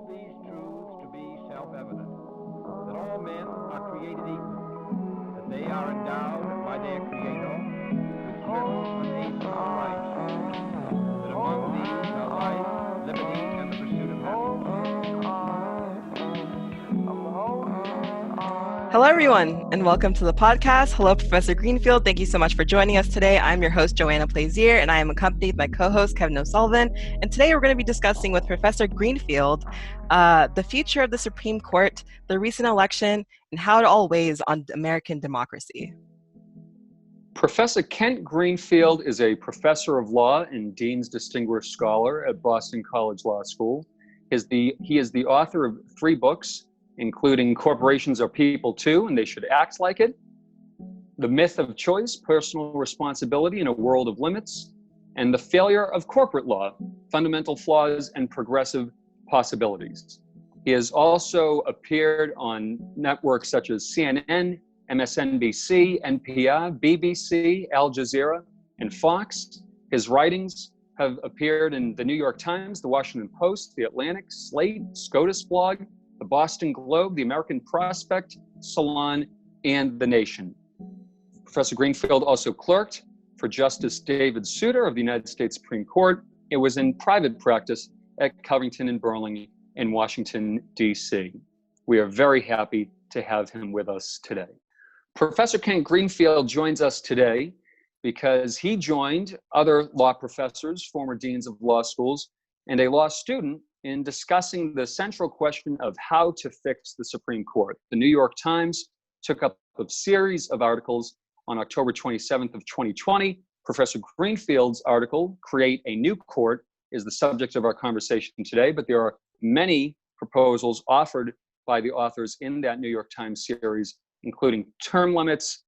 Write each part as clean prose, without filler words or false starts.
all these truths to be self-evident, that all men are created equal, that they are endowed by their Creator with certain unalienable rights, that among these are life, liberty, and the pursuit of happiness. Hello, everyone, and welcome to the podcast. Hello, Professor Greenfield. Thank you so much for joining us today. I'm your host, Joanna and I am accompanied by co-host Kevin O'Sullivan. And today we're going to be discussing with Professor Greenfield the future of the Supreme Court, the recent election, and how it all weighs on American democracy. Professor Kent Greenfield is a professor of law and Dean's Distinguished Scholar at Boston College Law School. He is the author of 3 books, including Corporations Are People Too, and They Should Act Like It, The Myth of Choice, Personal Responsibility in a World of Limits, and The Failure of Corporate Law, Fundamental Flaws and Progressive Possibilities. He has also appeared on networks such as CNN, MSNBC, NPR, BBC, Al Jazeera, and Fox. His writings have appeared in the New York Times, the Washington Post, the Atlantic, Slate, SCOTUS blog, the Boston Globe, the American Prospect, Salon, and The Nation. Professor Greenfield also clerked for Justice David Souter of the United States Supreme Court. It was in private practice at Covington and Burling in Washington, D.C. We are very happy to have him with us today. Professor Kent Greenfield joins us today because he joined other law professors, former deans of law schools, and a law student in discussing the central question of how to fix the Supreme Court. The New York Times took up a series of articles on October 27th of 2020. Professor Greenfield's article, Create a New Court, is the subject of our conversation today, but there are many proposals offered by the authors in that New York Times series, including term limits,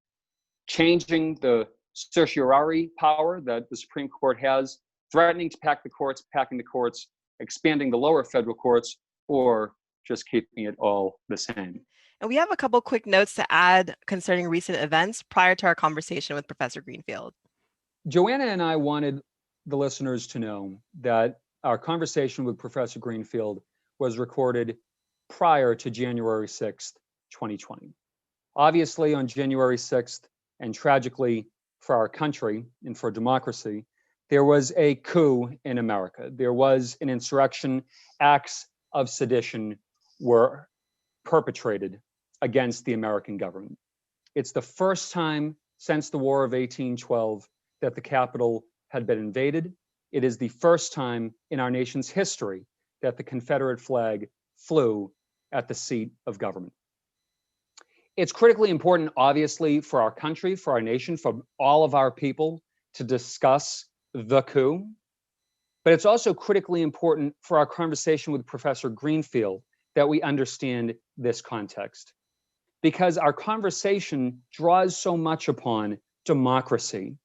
changing the certiorari power that the Supreme Court has, threatening to pack the courts, packing the courts, expanding the lower federal courts, or just keeping it all the same. And we have a couple quick notes to add concerning recent events prior to our conversation with Professor Greenfield. Joanna and I wanted the listeners to know that our conversation with Professor Greenfield was recorded prior to January 6th, 2020. Obviously, on January 6th, and tragically for our country and for democracy, there was a coup in America. There was an insurrection. Acts of sedition were perpetrated against the American government. It's the first time since the War of 1812 that the Capitol had been invaded. It is the first time in our nation's history that the Confederate flag flew at the seat of government. It's critically important, obviously, for our country, for our nation, for all of our people to discuss the coup, but it's also critically important for our conversation with Professor Greenfield that we understand this context, because our conversation draws so much upon democracy,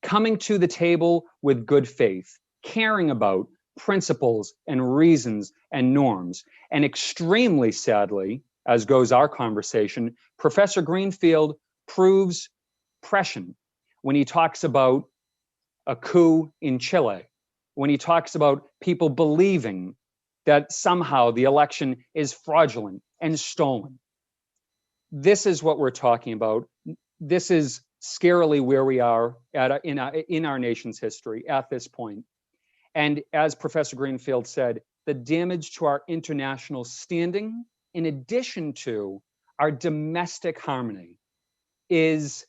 coming to the table with good faith, caring about principles and reasons and norms, and extremely sadly, as goes our conversation, Professor Greenfield proves prescient when he talks about a coup in Chile, when he talks about people believing that somehow the election is fraudulent and stolen. This is what we're talking about. This is scarily where we are in our nation's history at this point. And as Professor Greenfield said, the damage to our international standing, in addition to our domestic harmony, is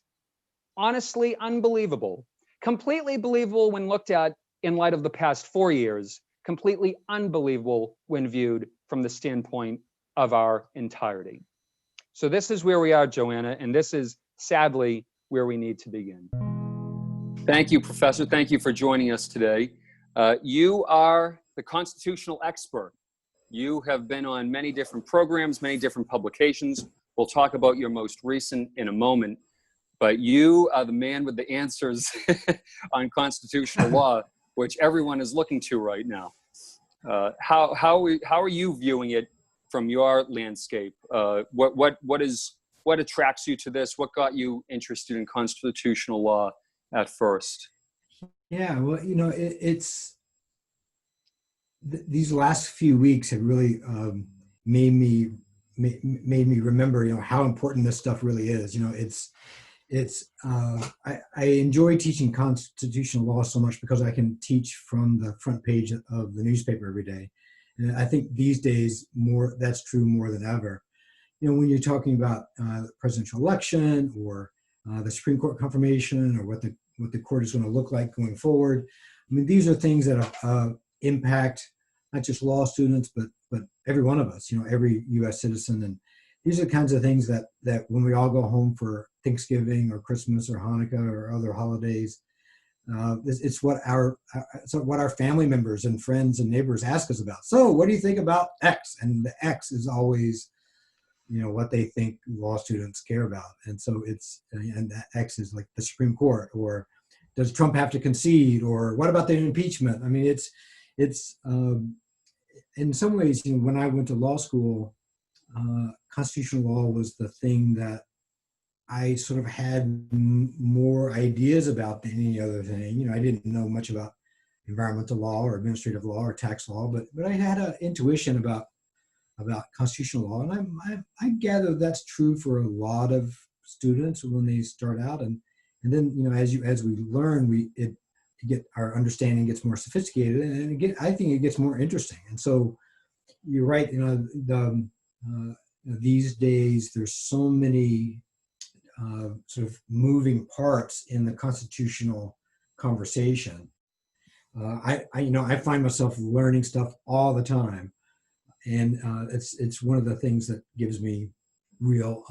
honestly unbelievable. Completely believable when looked at in light of the past 4 years, completely unbelievable when viewed from the standpoint of our entirety. So this is where we are, Joanna, and this is sadly where we need to begin. Thank you, Professor. Thank you for joining us today. You are the constitutional expert. You have been on many different programs, many different publications. We'll talk about your most recent in a moment. But you are the man with the answers on constitutional law, which everyone is looking to right now. How are you viewing it from your landscape? What attracts you to this? What got you interested in constitutional law at first? Yeah, well, it's these last few weeks have really made me remember, how important this stuff really is. I enjoy teaching constitutional law so much because I can teach from the front page of the newspaper every day. And I think these days that's true more than ever. When you're talking about the presidential election or the Supreme Court confirmation or what the court is going to look like going forward, I mean, these are things that impact not just law students, but every one of us, every U.S. citizen. And these are the kinds of things that when we all go home for Thanksgiving or Christmas or Hanukkah or other holidays, it's what our family members and friends and neighbors ask us about. So what do you think about X? And the X is always, what they think law students care about. And so and that X is like the Supreme Court, or does Trump have to concede, or what about the impeachment? I mean, it's in some ways, when I went to law school, constitutional law was the thing that I sort of had more ideas about than any other thing. I didn't know much about environmental law or administrative law or tax law, but I had an intuition about constitutional law, and I gather that's true for a lot of students when they start out, and then as we learn, our understanding gets more sophisticated, and I think it gets more interesting. And so you're right. These days there's so many sort of moving parts in the constitutional conversation. I find myself learning stuff all the time, and it's one of the things that gives me real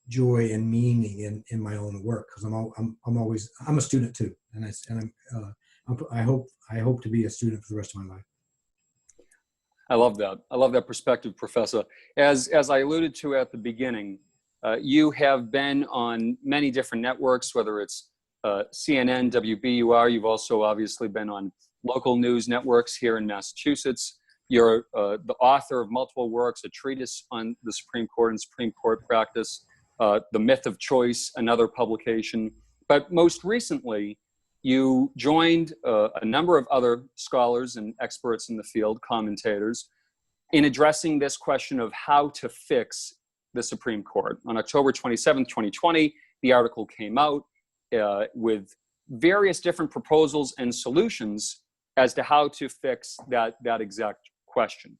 joy and meaning in my own work, because I'm a student too, and I hope to be a student for the rest of my life. I love that. I love that perspective, Professor. As I alluded to at the beginning, you have been on many different networks, whether it's CNN, WBUR. You've also obviously been on local news networks here in Massachusetts. You're the author of multiple works, a treatise on the Supreme Court and Supreme Court practice, The Myth of Choice, another publication. But most recently, you joined a number of other scholars and experts in the field, commentators, in addressing this question of how to fix the Supreme Court. On October 27th, 2020, the article came out with various different proposals and solutions as to how to fix that exact question.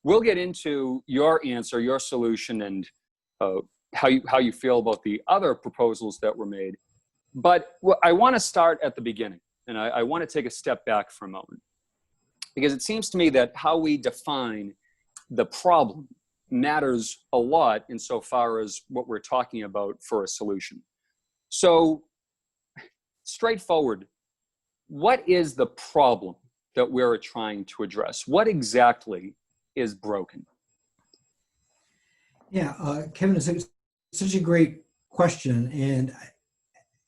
We'll get into your answer, your solution, and how you feel about the other proposals that were made. But I want to start at the beginning, and I want to take a step back for a moment, because it seems to me that how we define the problem matters a lot insofar as what we're talking about for a solution. So, straightforward, what is the problem that we're trying to address? What exactly is broken? Yeah, Kevin, it's such a great question, and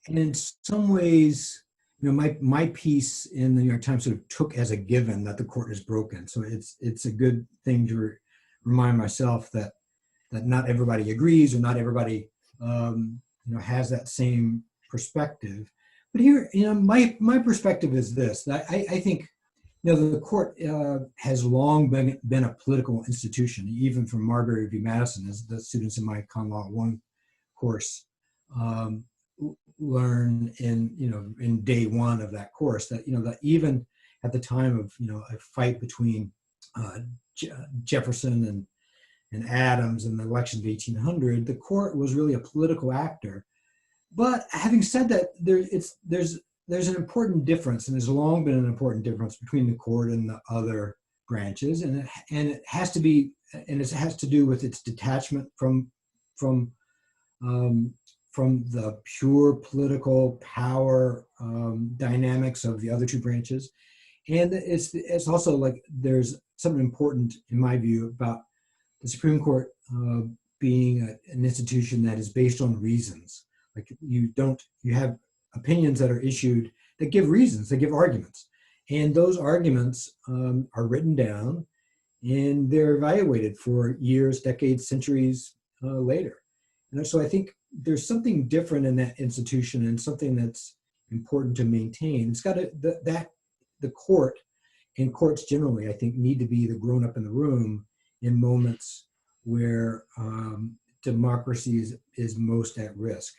in some ways, my piece in the New York Times sort of took as a given that the court is broken. So it's a good thing to remind myself that not everybody agrees, or not everybody has that same perspective. But here, my perspective is this: that I think the court has long been a political institution, even from Marbury v. Madison, as the students in my Con Law 1 course learn in day one of that course, that that even at the time of a fight between Jefferson and Adams in the election of 1800, the court was really a political actor. But having said that, there's an important difference, and there's long been an important difference between the court and the other branches, and it has to do with its detachment from the pure political power dynamics of the other two branches. And it's also like there's something important, in my view, about the Supreme Court being an institution that is based on reasons. Like you have opinions that are issued that give reasons, that give arguments. And those arguments are written down, and they're evaluated for years, decades, centuries later. And so I think there's something different in that institution, and something that's important to maintain. It's got the court And courts generally, I think, need to be the grown up in the room in moments where democracy is most at risk.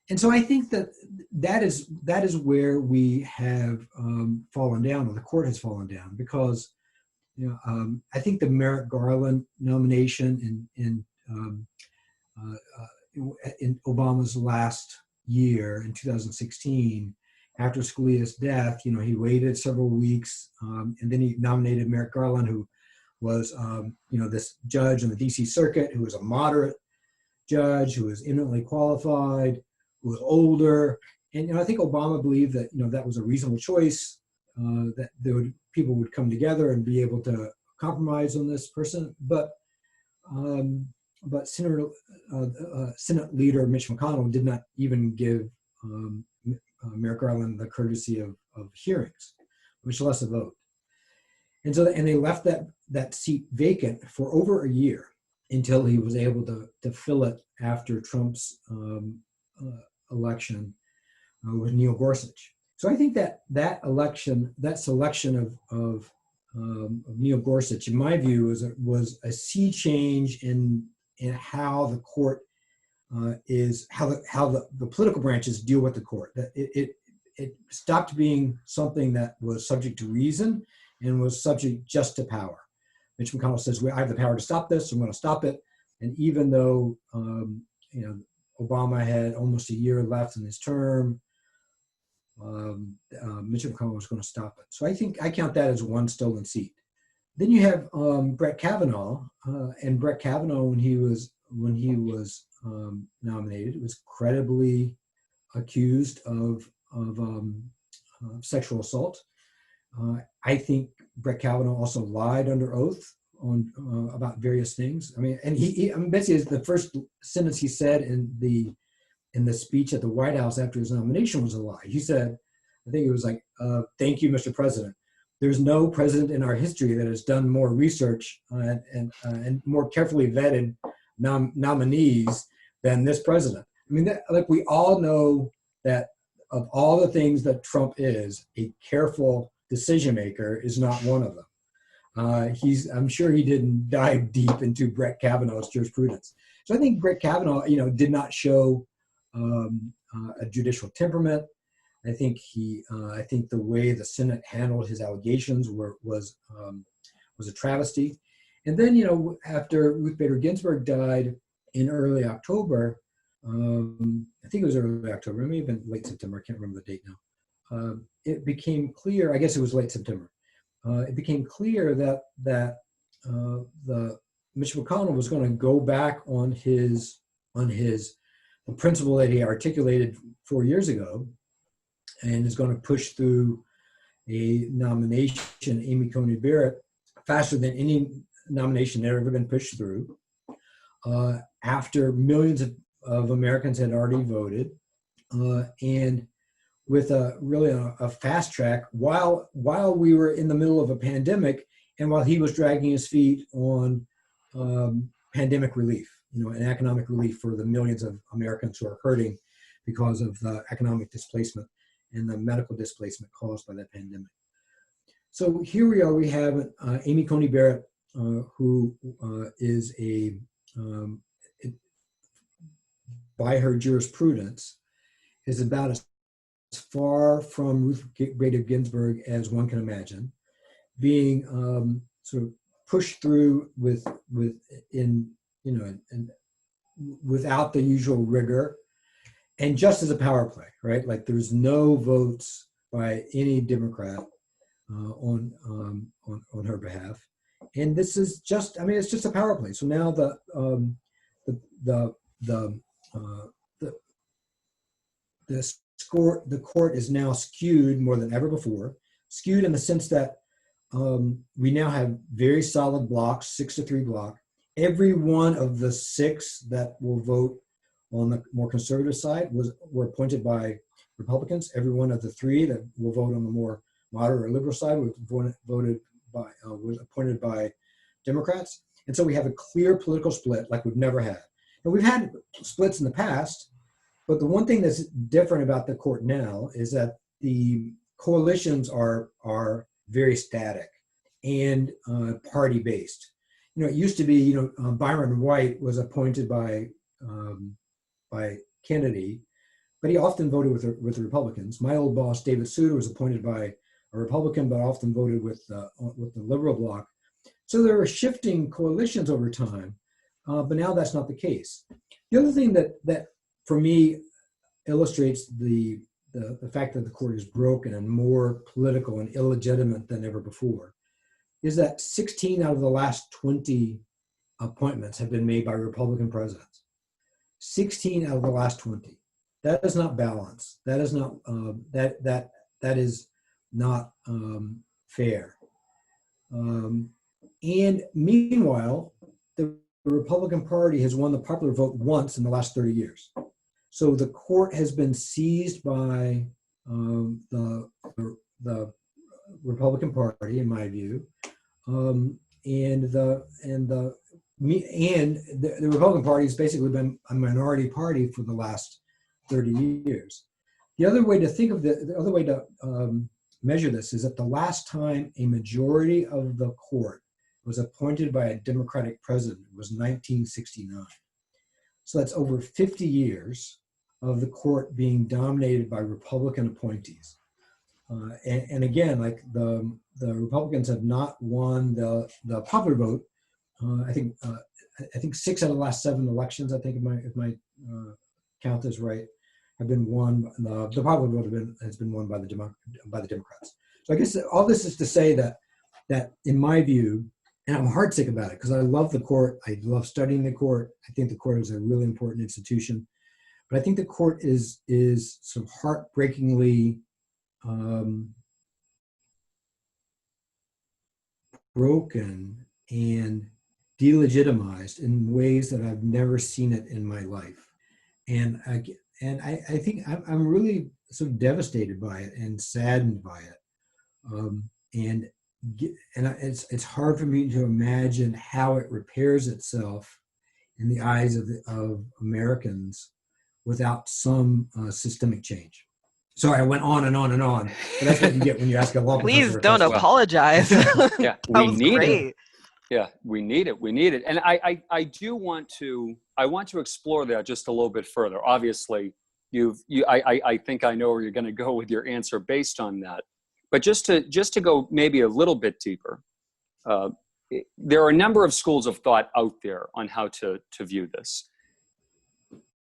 And so I think that is where we have fallen down, or the court has fallen down, because I think the Merrick Garland nomination in Obama's last year in 2016, after Scalia's death, he waited several weeks, and then he nominated Merrick Garland, who was, this judge on the DC Circuit, who was a moderate judge, who was eminently qualified, who was older. And I think Obama believed that that was a reasonable choice, that people would come together and be able to compromise on this person. But Senate Leader Mitch McConnell did not even give Merrick Garland the courtesy of hearings, much less a vote. And so they left that seat vacant for over a year until he was able to fill it after Trump's election with Neil Gorsuch. So I think that selection of Neil Gorsuch, in my view, was a sea change in how the court how the political branches deal with the court. That it stopped being something that was subject to reason and was subject just to power. Mitch McConnell says, I have the power to stop this, so I'm going to stop it. And even though Obama had almost a year left in his term, Mitch McConnell was going to stop it. So I count that as one stolen seat. Then you have Brett Kavanaugh, and Brett Kavanaugh, when he was nominated, was credibly accused of sexual assault. I think Brett Kavanaugh also lied under oath on about various things. I mean, and basically the first sentence he said in the speech at the White House after his nomination was a lie. He said, I think it was like, "Thank you, Mr. President. There's no president in our history that has done more research and more carefully vetted nominees than this president." I mean, we all know that of all the things that Trump is, a careful decision maker is not one of them. I'm sure he didn't dive deep into Brett Kavanaugh's jurisprudence. So I think Brett Kavanaugh, did not show a judicial temperament. I think the way the Senate handled his allegations was a travesty. And then, after Ruth Bader Ginsburg died in early October, I think it was early October, it may have been late September, I can't remember the date now. It became clear, I guess it was late September. It became clear that the Mitch McConnell was going to go back on the principle that he articulated 4 years ago, and is going to push through a nomination, Amy Coney Barrett, faster than any nomination that had ever been pushed through, after millions of Americans had already voted, and with a fast track while we were in the middle of a pandemic, and while he was dragging his feet on pandemic relief, and economic relief for the millions of Americans who are hurting because of the economic displacement and the medical displacement caused by that pandemic. So here we are, we have Amy Coney Barrett, who is by her jurisprudence, is about as far from Ruth Bader Ginsburg as one can imagine, being sort of pushed through without the usual rigor, and just as a power play, right? Like there's no votes by any Democrat on her behalf, and this is just, it's just a power play. So now the court is now skewed more than ever before, skewed in the sense that we now have very solid blocks, 6-3 block. Every one of the 6 that will vote on the more conservative side were appointed by Republicans. Every one of the 3 that will vote on the more moderate or liberal side was appointed by Democrats. And so we have a clear political split like we've never had. And we've had splits in the past, but the one thing that's different about the court now is that the coalitions are very static and party-based. It used to be, Byron White was appointed by Kennedy, but he often voted with the Republicans. My old boss, David Souter, was appointed by a Republican, but often voted with the liberal bloc. So there were shifting coalitions over time, but now that's not the case. The other thing that for me illustrates the fact that the court is broken and more political and illegitimate than ever before is that 16 out of the last 20 appointments have been made by Republican presidents. 16 out of the last 20. That is not balance. That is not that is not fair. And meanwhile, the Republican Party has won the popular vote once in the last 30 years. So the court has been seized by the Republican Party, in my view, and the Republican Party has basically been a minority party for the last 30 years. The other way to think of the other way to measure this is that the last time a majority of the court was appointed by a Democratic president was 1969. So that's over 50 years of the court being dominated by Republican appointees. And again, like the Republicans have not won the popular vote. I think 6 out of the last 7 elections, I think if my count is right, have been won. The popular vote has been won by the Democrats. So I guess all this is to say that in my view, and I'm heartsick about it because I love the court. I love studying the court. I think the court is a really important institution. But I think the court is sort of heartbreakingly broken and delegitimized in ways that I've never seen it in my life. And I think I'm really sort of devastated by it and saddened by it. And it's hard for me to imagine how it repairs itself in the eyes of Americans without some systemic change. Sorry, I went on and on and on, but that's what you get when you ask a law professor. Please don't apologize. Yeah, we need it. Yeah, we need it. We need it. And I want to explore that just a little bit further. Obviously, I think I know where you're going to go with your answer based on that. But just to go maybe a little bit deeper, there are a number of schools of thought out there on how to view this.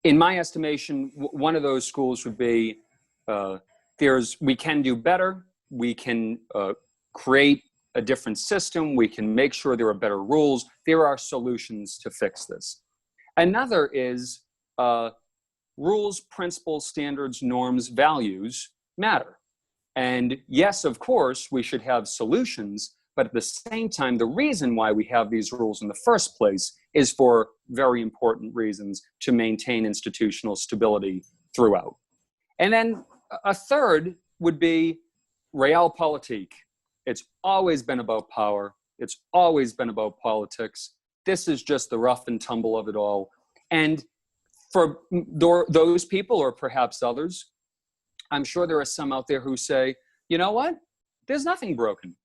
In my estimation, one of those schools would be we can do better. We can create a different system. We can make sure there are better rules. There are solutions to fix this. Another is rules, principles, standards, norms, values matter. And yes, of course, we should have solutions, but at the same time, the reason why we have these rules in the first place is for very important reasons to maintain institutional stability throughout. And then a third would be realpolitik. It's always been about power. It's always been about politics. This is just the rough and tumble of it all. And for those people, or perhaps others, I'm sure there are some out there who say, you know what? There's nothing broken.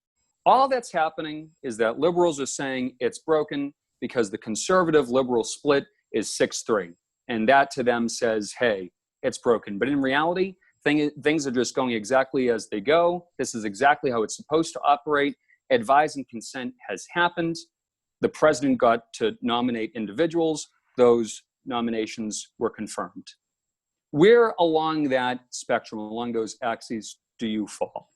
All that's happening is that liberals are saying it's broken because the conservative liberal split is 6-3. And that to them says, hey, it's broken. But in reality, things are just going exactly as they go. This is exactly how it's supposed to operate. Advise and consent has happened. The president got to nominate individuals. Those nominations were confirmed. Where along that spectrum, along those axes, do you fall?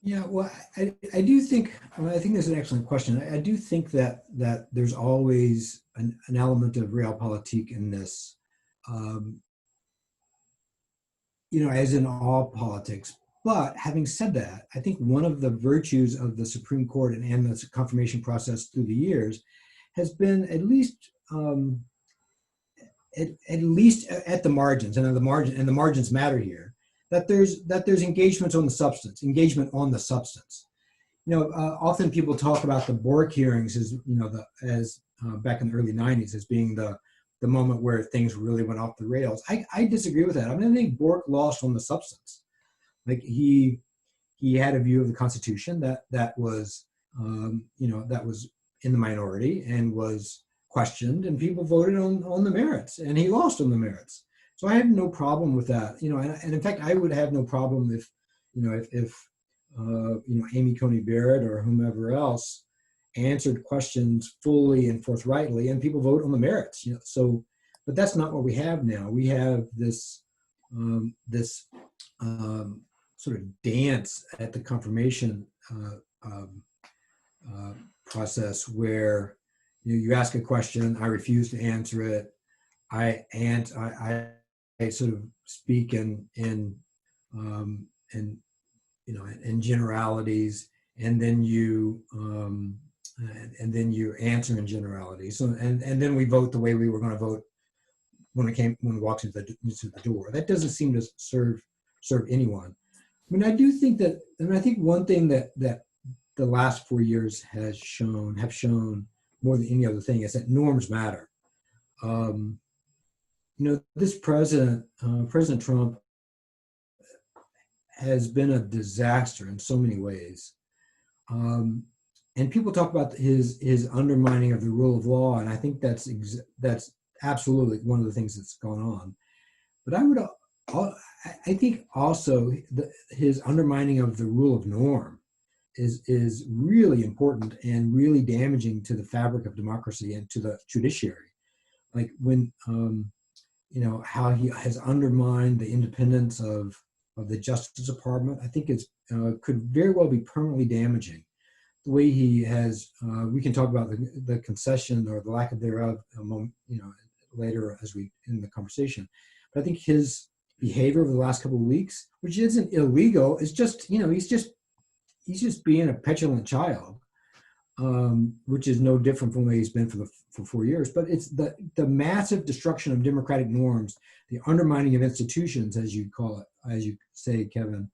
Yeah, well, I do think, I think that's an excellent question. I do think that there's always an element of realpolitik in this, as in all politics. But having said that, I think one of the virtues of the Supreme Court and the confirmation process through the years has been at least at the margins, and the margins matter here, that there's engagement on the substance. Often people talk about the Bork hearings as back in the early 90s as being the moment where things really went off the rails. I disagree with that. I think Bork lost on the substance. Like he he had a view of the Constitution that was that was in the minority and was questioned, and people voted on the merits, and he lost on the merits. So I have no problem with that, and in fact, I would have no problem if Amy Coney Barrett or whomever else answered questions fully and forthrightly, and people vote on the merits. So, but that's not what we have now. We have this sort of dance at the confirmation process where you ask a question, I refuse to answer it, I sort of speak in generalities, and then you answer in generalities. So and then we vote the way we were going to vote when we walked into the door. That doesn't seem to serve anyone. I mean, I do think that. I mean, I think one thing that the last 4 years have shown more than any other thing is that norms matter. This President Trump has been a disaster in so many ways. And people talk about his undermining of the rule of law, and I think that's absolutely one of the things that's gone on. But I think also his undermining of the rule of norm is really important and really damaging to the fabric of democracy and to the judiciary. Like when how he has undermined the independence of the Justice Department, I think could very well be permanently damaging. The way he has, we can talk about the concession or the lack of thereof, later as we in the conversation. But I think his behavior over the last couple of weeks, which isn't illegal, is just he's just being a petulant child, which is no different from the way he's been for 4 years. But it's the massive destruction of democratic norms, the undermining of institutions, as you call it, as you say, Kevin,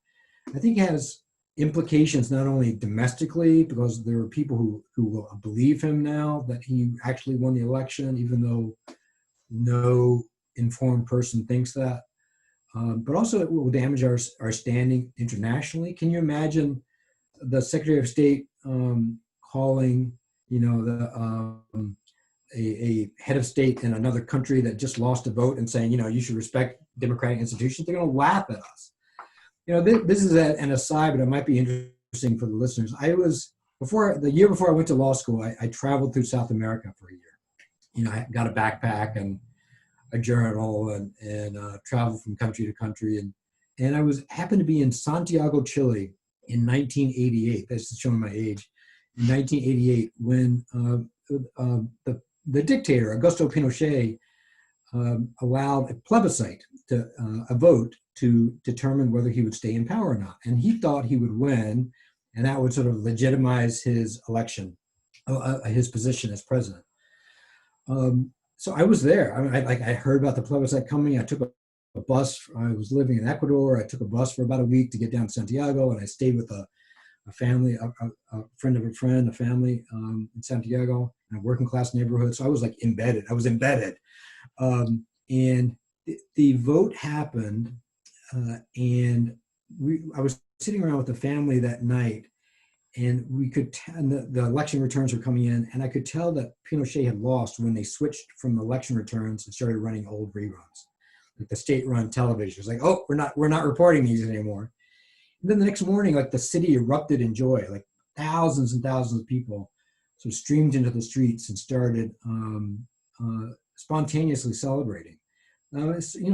I think has implications not only domestically, because there are people who will believe him now that he actually won the election, even though no informed person thinks that, but also it will damage our standing internationally. Can you imagine the Secretary of State calling, a head of state in another country that just lost a vote and saying, you should respect democratic institutions? They're going to laugh at us. This is an aside, but it might be interesting for the listeners. The year before I went to law school, I traveled through South America for a year. I got a backpack and a journal and traveled from country to country. And I happened to be in Santiago, Chile in 1988. That's showing my age. In 1988, when the dictator, Augusto Pinochet, allowed a plebiscite, a vote to determine whether he would stay in power or not. And he thought he would win, and that would sort of legitimize his election, his position as president. So I was there. I heard about the plebiscite coming. I took a bus. I was living in Ecuador. I took a bus for about a week to get down to Santiago, and I stayed with a family, a friend of a friend, a family in Santiago, in a working class neighborhood. So I was embedded. I was embedded. And the vote happened, and I was sitting around with the family that night, and we could and the election returns were coming in, and I could tell that Pinochet had lost when they switched from election returns and started running old reruns. Like the state-run television was like, oh, we're not reporting these anymore. And then the next morning, the city erupted in joy. Thousands and thousands of people sort of streamed into the streets and started spontaneously celebrating.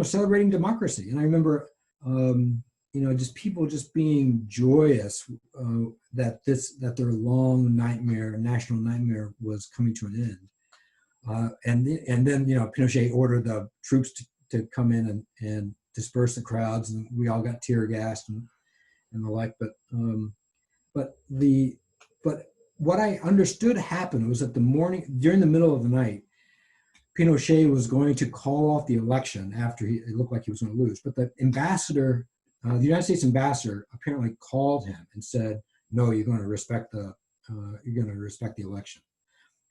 Celebrating democracy. And I remember, just people just being joyous that their long nightmare, national nightmare, was coming to an end. And then Pinochet ordered the troops to come in and disperse the crowds, and we all got tear gassed and the like. But what I understood happened was that during the middle of the night, Pinochet was going to call off the election after it looked like he was going to lose. But the ambassador, the United States ambassador, apparently called him and said, "No, you're going to respect the election."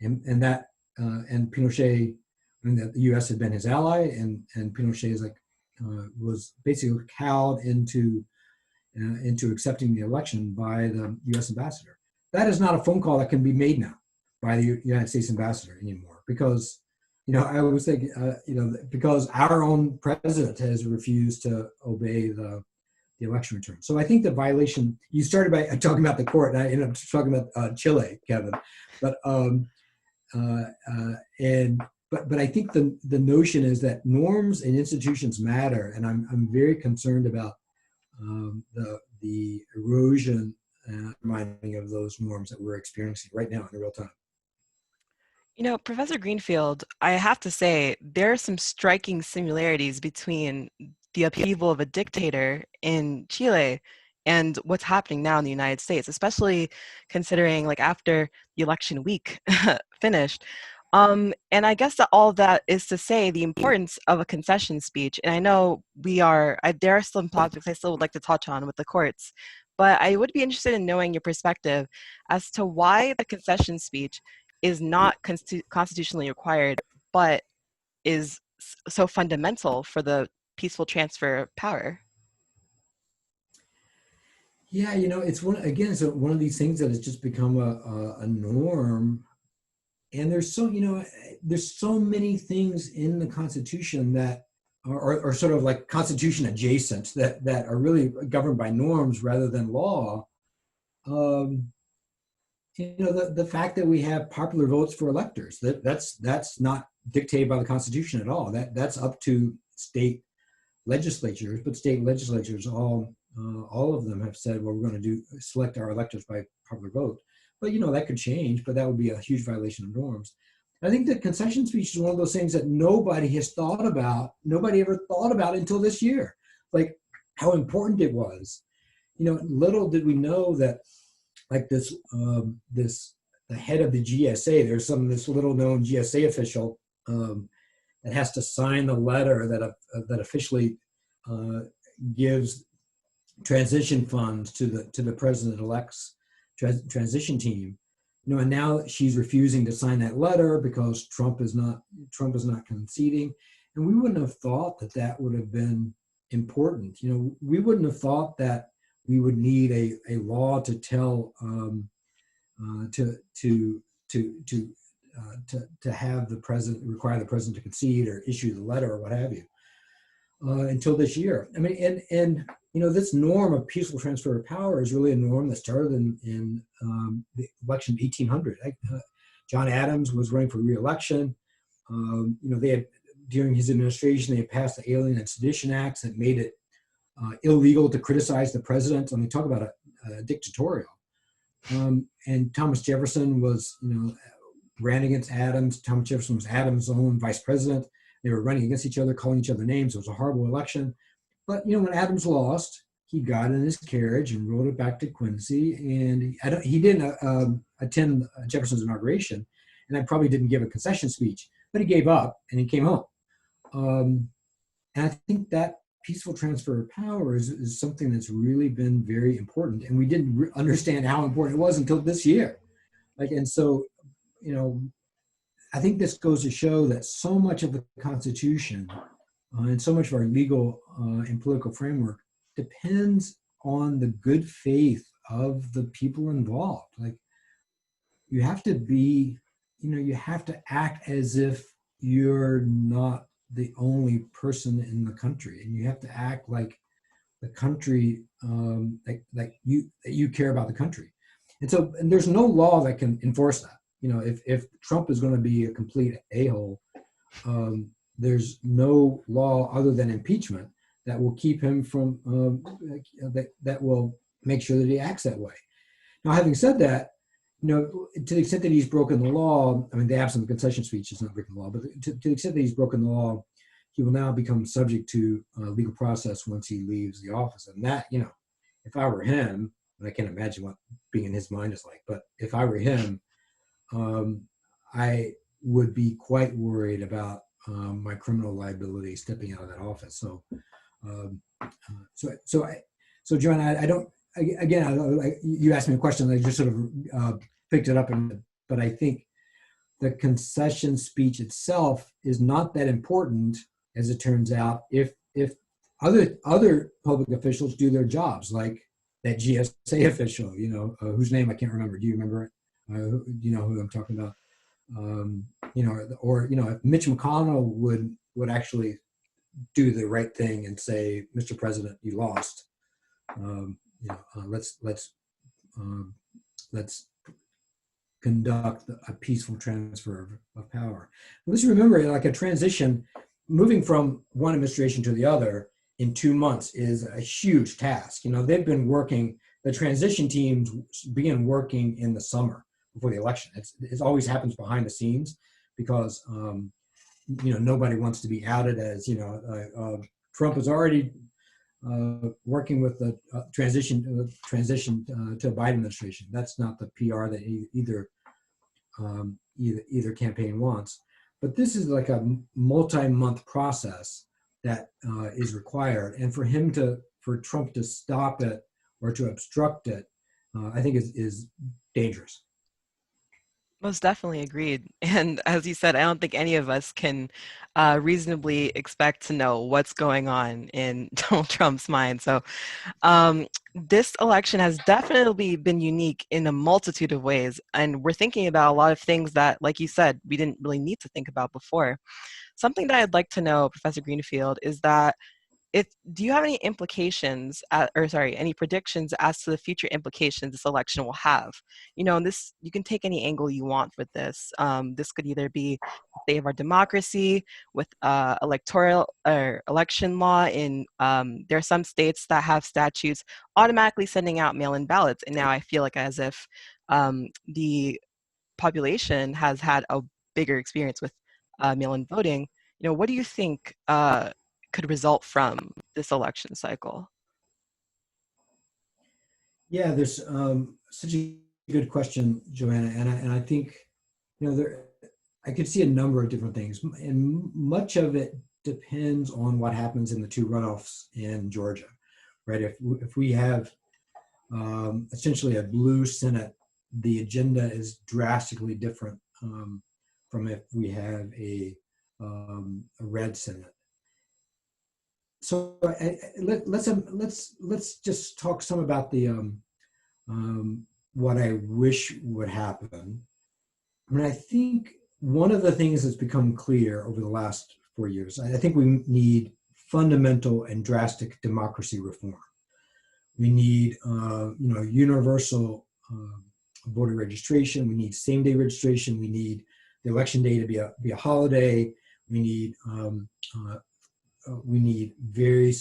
And Pinochet, and the U.S. had been his ally, and Pinochet was basically cowed into into accepting the election by the U.S. ambassador. That is not a phone call that can be made now by the United States ambassador anymore, because, I was thinking, because our own president has refused to obey the election return. So I think the violation, you started by talking about the court, and I ended up talking about Chile, Kevin. But I think the notion is that norms and institutions matter, and I'm very concerned about the erosion and reminding of those norms that we're experiencing right now in real time. Professor Greenfield, I have to say, there are some striking similarities between the upheaval of a dictator in Chile and what's happening now in the United States, especially considering after the election week finished. And I guess that all of that is to say the importance of a concession speech. And I know there are some topics I still would like to touch on with the courts, but I would be interested in knowing your perspective as to why the concession speech is not constitutionally required, but is so fundamental for the peaceful transfer of power. Yeah, it's one of these things that has just become a norm. And there's so many things in the Constitution that are sort of like Constitution adjacent that are really governed by norms rather than law. The fact that we have popular votes for electors, that's not dictated by the Constitution at all. That's up to state legislatures, but state legislatures, all of them have said, well, we're going to select our electors by popular vote. But that could change, but that would be a huge violation of norms. I think the concession speech is one of those things that nobody ever thought about until this year, like how important it was. Little did we know that the head of the GSA, there's this little known GSA official that has to sign the letter that officially gives transition funds to the president-elect's transition team. And now she's refusing to sign that letter because Trump is not conceding. And we wouldn't have thought that would have been important. We wouldn't have thought that we would need a law to tell to have the president, require the president to concede or issue the letter or what have you, until this year. I mean, and this norm of peaceful transfer of power is really a norm that started in the election of 1800. John Adams was running for re-election. They had, during his administration, they had passed the Alien and Sedition Acts that made it illegal to criticize the president. I mean, talk about a dictatorial. And Thomas Jefferson ran against Adams. Thomas Jefferson was Adams' own vice president. They were running against each other, calling each other names. It was a horrible election. But, when Adams lost, he got in his carriage and rode it back to Quincy. And he didn't attend Jefferson's inauguration, and I probably didn't give a concession speech, but he gave up and he came home. And I think that peaceful transfer of power is something that's really been very important. And we didn't understand how important it was until this year. And so, I think this goes to show that so much of the Constitution and so much of our legal and political framework depends on the good faith of the people involved. You have to be, you have to act as if you're not the only person in the country, and you have to act like the country, that you care about the country. And there's no law that can enforce that. If Trump is going to be a complete a-hole, there's no law other than impeachment that will keep him from, that will make sure that he acts that way. Now, having said that, to the extent that he's broken the law, I mean, the absence of concession speech is not breaking the law, but to the extent that he's broken the law, he will now become subject to legal process once he leaves the office. And that, if I were him, and I can't imagine what being in his mind is like, but if I were him, I would be quite worried about my criminal liability stepping out of that office. So Joanna, I don't. Again, you asked me a question, I just sort of picked it up, but I think the concession speech itself is not that important, as it turns out, if other public officials do their jobs, like that GSA official, whose name I can't remember. Do you remember it? You know who I'm talking about? If Mitch McConnell would actually do the right thing and say, Mr. President, you lost. Let's conduct a peaceful transfer of power. Let's remember, like a transition, moving from one administration to the other in 2 months is a huge task. They've been working. The transition teams began working in the summer before the election. It always happens behind the scenes because nobody wants to be outed as Trump is already working with the transition to a Biden administration. That's not the PR that either campaign wants. But this is like a multi-month process that is required, and for Trump to stop it or to obstruct it, I think is dangerous. Most definitely agreed. And as you said, I don't think any of us can reasonably expect to know what's going on in Donald Trump's mind. So this election has definitely been unique in a multitude of ways. And we're thinking about a lot of things that, like you said, we didn't really need to think about before. Something that I'd like to know, Professor Greenfield, is that do you have any any predictions as to the future implications this election will have? And this, you can take any angle you want with this. This could either be the state of our democracy with electoral or election law. There are some states that have statutes automatically sending out mail-in ballots, and now I feel like as if the population has had a bigger experience with mail-in voting. What do you think could result from this election cycle? Yeah, there's such a good question, Joanna, and I think I could see a number of different things, and much of it depends on what happens in the two runoffs in Georgia, right? If we have essentially a blue Senate, the agenda is drastically different from if we have a red Senate. So let's just talk some about the what I wish would happen. I think one of the things that's become clear over the last 4 years, I think we need fundamental and drastic democracy reform. We need universal voter registration. We need same-day registration. We need the election day to be a holiday. We need very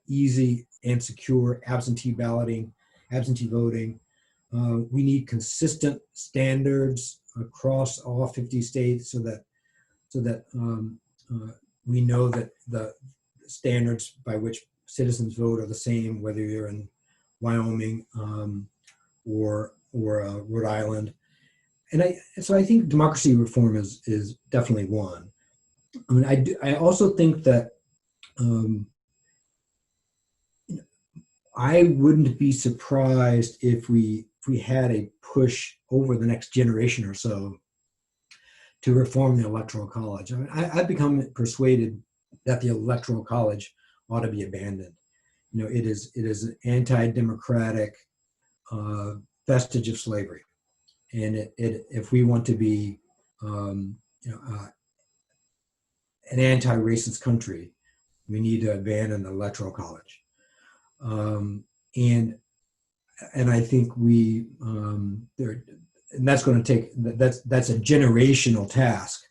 easy and secure absentee voting. We need consistent standards across all 50 states so that we know that the standards by which citizens vote are the same whether you're in Wyoming or Rhode Island. So I think democracy reform is definitely one. I also think that I wouldn't be surprised if we had a push over the next generation or so to reform the Electoral College. I've become persuaded that the Electoral College ought to be abandoned. It is an anti-democratic vestige of slavery, and if we want to be an anti-racist country, we need to abandon the Electoral College. And I think and that's going to take, that's a generational task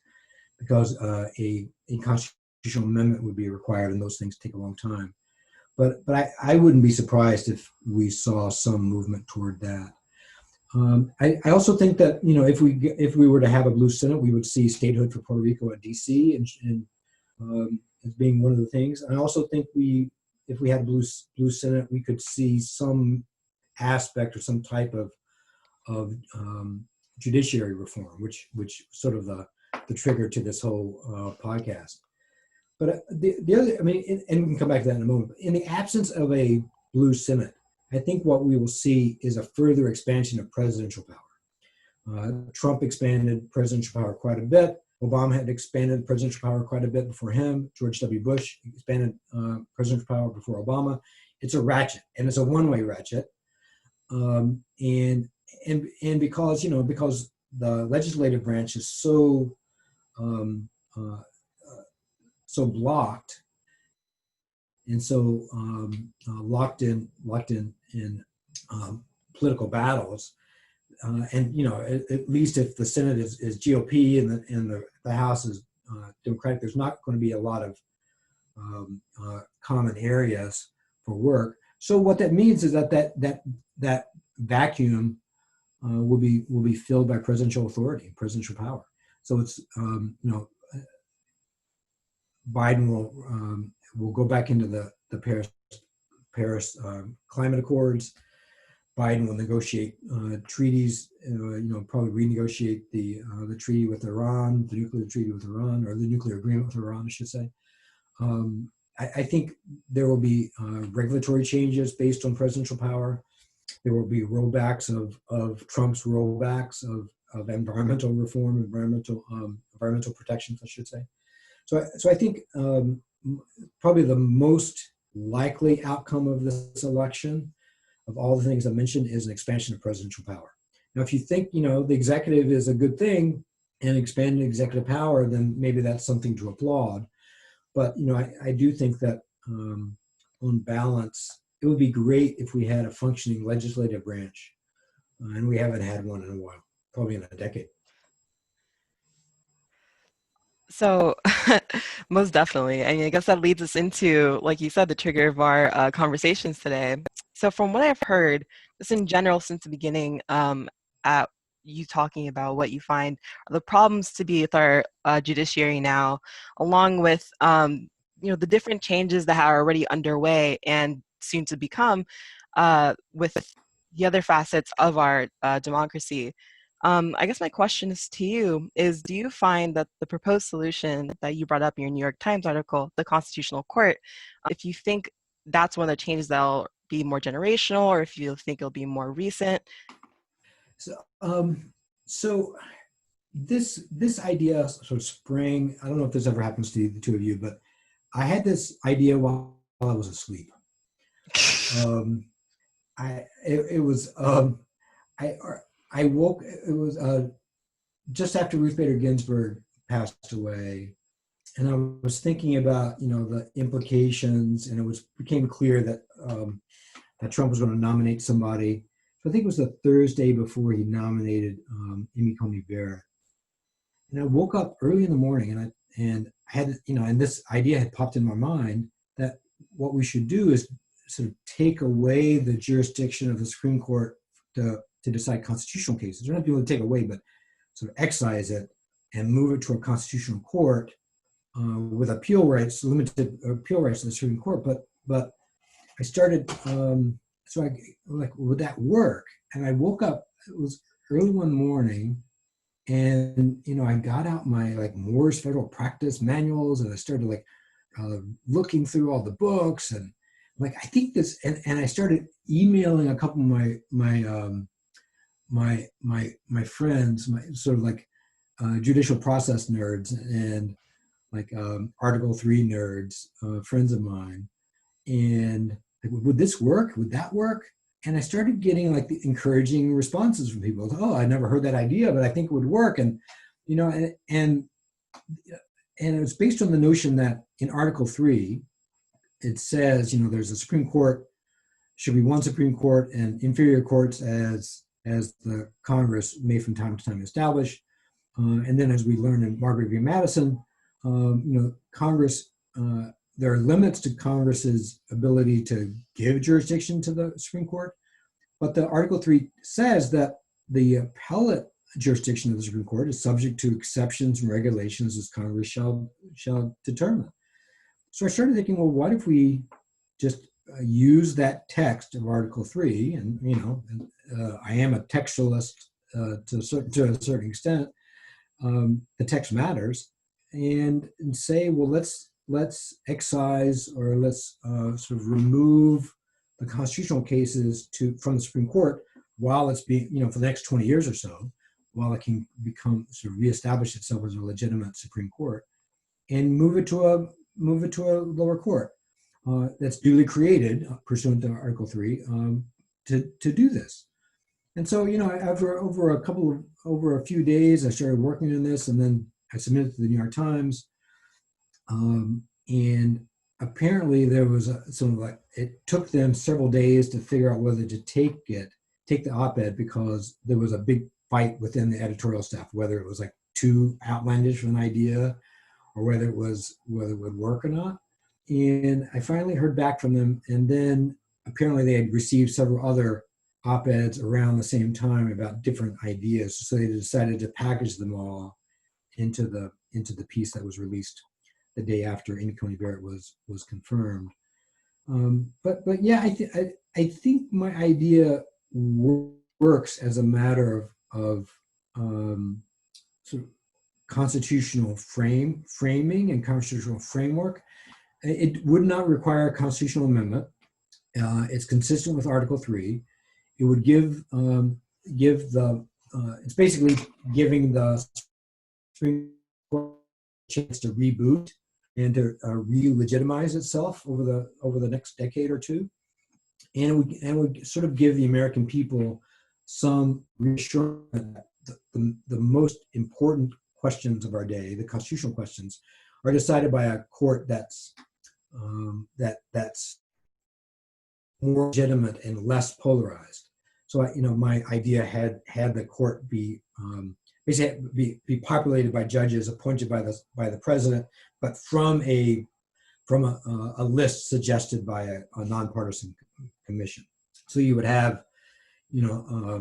because a constitutional amendment would be required and those things take a long time. But I wouldn't be surprised if we saw some movement toward that. I also think that if we were to have a blue Senate, we would see statehood for Puerto Rico at DC and as being one of the things. I also think if we had a blue Senate, we could see some aspect or some type of judiciary reform, which sort of the trigger to this whole podcast. But the other, and we can come back to that in a moment. But in the absence of a blue Senate, I think what we will see is a further expansion of presidential power. Trump expanded presidential power quite a bit. Obama had expanded presidential power quite a bit before him. George W. Bush expanded presidential power before Obama. It's a ratchet, and it's a one-way ratchet. And because because the legislative branch is so so blocked and so locked in political battles, and at least if the Senate is GOP and the House is Democratic, there's not going to be a lot of common areas for work. So what that means is that vacuum will be filled by presidential authority, presidential power. So it's Biden will go back into the Paris climate accords. Biden will negotiate treaties, probably renegotiate the treaty with Iran, the nuclear treaty with Iran, or the nuclear agreement with Iran, I should say. I think there will be regulatory changes based on presidential power. There will be rollbacks of Trump's rollbacks of environmental reform, environmental protections, I should say. So I think probably the most likely outcome of this election, of all the things I mentioned, is an expansion of presidential power. Now, if you think the executive is a good thing and expanding executive power, then maybe that's something to applaud. But I do think that on balance, it would be great if we had a functioning legislative branch, and we haven't had one in a while, probably in a decade. So most definitely. I mean, I guess that leads us into, like you said, the trigger of our conversations today. So from what I've heard, just in general since the beginning, at you talking about what you find are the problems to be with our judiciary now, along with the different changes that are already underway and soon to become with the other facets of our democracy. I guess my question is to you is, do you find that the proposed solution that you brought up in your New York Times article, the Constitutional Court, if you think that's one of the changes that'll be more generational, or if you think it'll be more recent? So this idea sort of sprang, I don't know if this ever happens to the two of you, but I had this idea while I was asleep. I woke, it was just after Ruth Bader Ginsburg passed away, and I was thinking about the implications, and became clear that that Trump was going to nominate somebody. So I think it was the Thursday before he nominated Amy Coney Barrett, and I woke up early in the morning, and I had and this idea had popped in my mind that what we should do is sort of take away the jurisdiction of the Supreme Court to decide constitutional cases. We're not able to take away, but sort of excise it and move it to a constitutional court with appeal rights, limited appeal rights to the Supreme Court. But I started, so I like, would that work? And I woke up, it was early one morning, and I got out my Moore's Federal Practice manuals, and I started looking through all the books, and I think this, and I started emailing a couple of my friends, my sort of judicial process nerds and Article 3 nerds, friends of mine, and would this work? Would that work? And I started getting the encouraging responses from people. Oh, I never heard that idea, but I think it would work. And and it was based on the notion that in Article 3, it says there's a Supreme Court, should be one Supreme Court, and inferior courts as the Congress may from time to time establish. And then, as we learned in Margaret v. Madison, Congress, there are limits to Congress's ability to give jurisdiction to the Supreme Court. But the Article 3 says that the appellate jurisdiction of the Supreme Court is subject to exceptions and regulations as Congress shall determine. So I started thinking, well, what if we just use that text of Article 3, and I am a textualist to a certain extent. The text matters, and say, well, let's excise, or let's sort of remove the constitutional cases from the Supreme Court while it's being, for the next 20 years or so, while it can become sort of reestablish itself as a legitimate Supreme Court, and move it to a lower court that's duly created pursuant to Article 3 to do this. And so, over a few days, I started working on this, and then I submitted it to the New York Times. And apparently there was it took them several days to figure out whether to take the op-ed, because there was a big fight within the editorial staff, whether it was like too outlandish of an idea or whether it would work or not. And I finally heard back from them, and then apparently they had received several other op-eds around the same time about different ideas. So they decided to package them all into the piece that was released the day after Amy Coney Barrett was confirmed. But yeah, I think my idea works as a matter of sort of constitutional framing and constitutional framework. It would not require a constitutional amendment. It's consistent with Article 3. It would give it's basically giving the Supreme Court a chance to reboot and to re-legitimize itself over the next decade or two, and it would sort of give the American people some reassurance that the most important questions of our day, the constitutional questions, are decided by a court that's more legitimate and less polarized. So, my idea had the court be basically be populated by judges appointed by the president, but from a list suggested by a nonpartisan commission. So you would have, you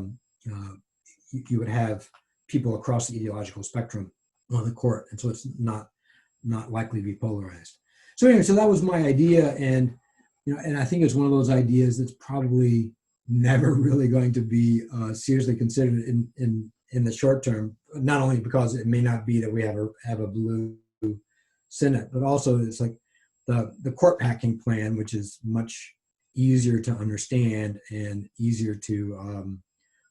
would have people across the ideological spectrum on the court, and so it's not likely to be polarized. So anyway, so that was my idea, and I think it's one of those ideas that's probably never really going to be seriously considered in the short term. Not only because it may not be that we have a blue Senate, but also it's like the court packing plan, which is much easier to understand and easier to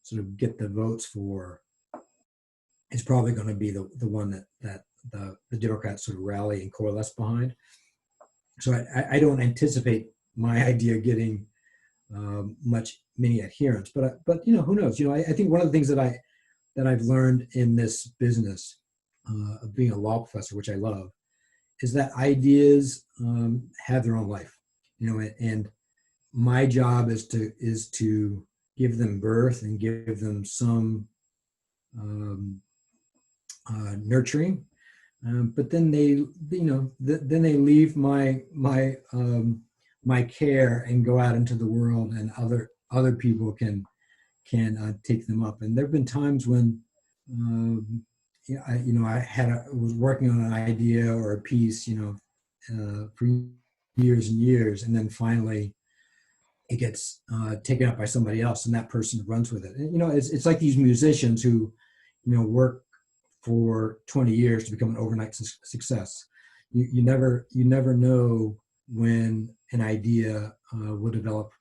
sort of get the votes for, is probably going to be the one that the Democrats sort of rally and coalesce behind. So I don't anticipate my idea getting many adherents, but who knows? I think one of the things that I've learned in this business of being a law professor, which I love, is that ideas have their own life, and my job is to give them birth and give them some nurturing, but then they leave my care and go out into the world, and other people can take them up. And there have been times when I was working on an idea or a piece, for years and years, and then finally it gets taken up by somebody else, and that person runs with it. And, it's like these musicians who, work for 20 years to become an overnight success. You never know when an idea will develop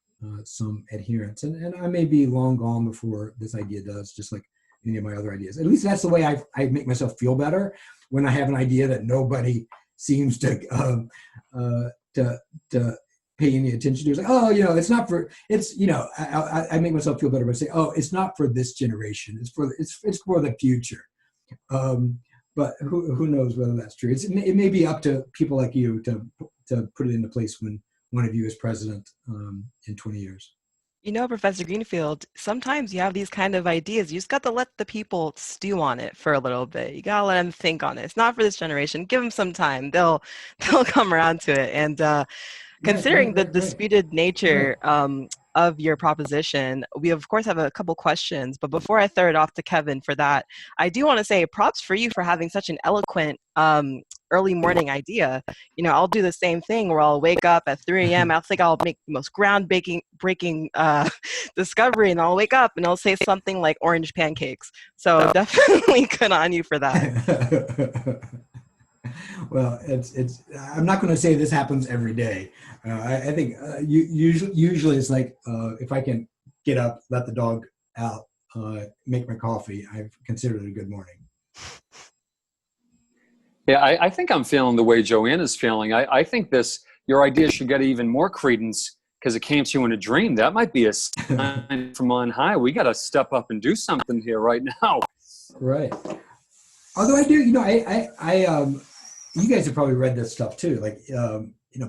some adherence, and I may be long gone before this idea does, just like any of my other ideas. At least that's the way I make myself feel better, when I have an idea that nobody seems to pay any attention to. It's like, it's not for, I make myself feel better by saying, it's not for this generation. It's for the future. But who knows whether that's true? It may be up to people like you to put it into place when one of you is president in 20 years. Professor Greenfield, sometimes you have these kind of ideas. You just got to let the people stew on it for a little bit. You got to let them think on it. It's not for this generation. Give them some time. They'll come around to it. And considering the disputed nature of your proposition, we of course have a couple questions. But before I throw it off to Kevin for that, I do want to say props for you for having such an eloquent early morning idea. I'll do the same thing where I'll wake up at 3 a.m. I'll think I'll make the most groundbreaking discovery, and I'll wake up and I'll say something like orange pancakes. So definitely good on you for that. Well, I'm not going to say this happens every day. I think usually it's like if I can get up, let the dog out make my coffee, I've considered it a good morning. Yeah, I think I'm feeling the way Joanna's feeling. I think your idea should get even more credence because it came to you in a dream. That might be a sign from on high. We got to step up and do something here right now. Right. Although I do, you guys have probably read this stuff too. Like,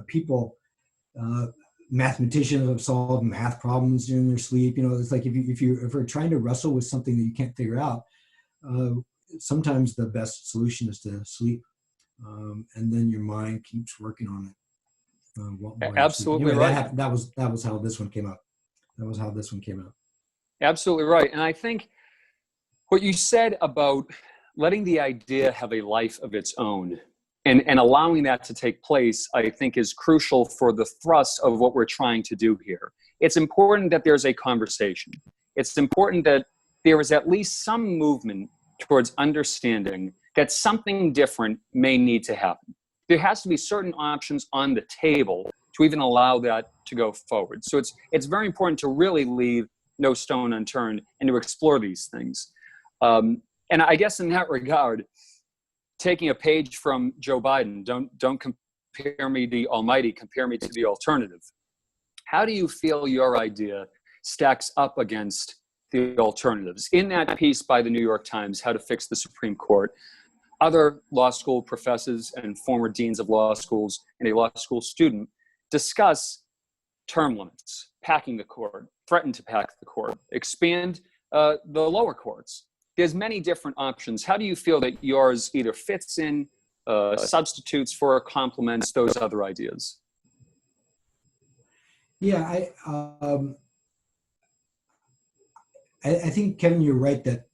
people, mathematicians have solved math problems during their sleep. It's like if you're trying to wrestle with something that you can't figure out, sometimes the best solution is to sleep, and then your mind keeps working on it. Absolutely right. That was how this one came up. Absolutely right. And I think what you said about letting the idea have a life of its own and allowing that to take place, I think is crucial for the thrust of what we're trying to do here. It's important that there's a conversation. It's important that there is at least some movement towards understanding that something different may need to happen. There has to be certain options on the table to even allow that to go forward. So it's very important to really leave no stone unturned and to explore these things. And I guess in that regard, taking a page from Joe Biden, don't compare me to the almighty, compare me to the alternative. How do you feel your idea stacks up against the alternatives? In that piece by the New York Times, How to Fix the Supreme Court, other law school professors and former deans of law schools and a law school student discuss term limits, packing the court, threaten to pack the court, expand the lower courts. There's many different options. How do you feel that yours either fits in, substitutes for, or complements those other ideas? Yeah, I think, Kevin, you're right that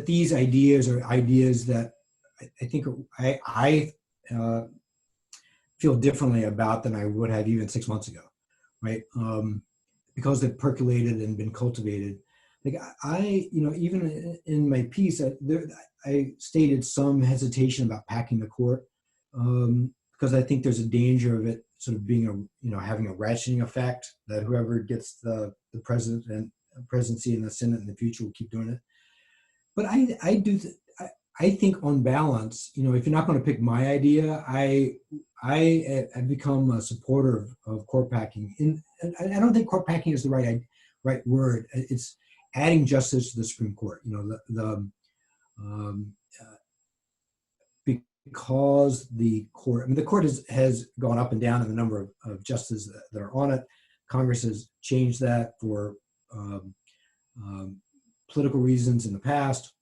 these ideas are ideas that I think I feel differently about than I would have even 6 months ago, right? Because they've percolated and been cultivated. Like even in my piece, I stated some hesitation about packing the court because I think there's a danger of it sort of being having a ratcheting effect, that whoever gets the presidency and the Senate in the future will keep doing it. But I think on balance, if you're not going to pick my idea, I have become a supporter of court packing. And I don't think court packing is the right word. It's adding justice to the Supreme Court. Because the court, the court has gone up and down in the number of justices that are on it. Congress has changed that for political reasons in the past,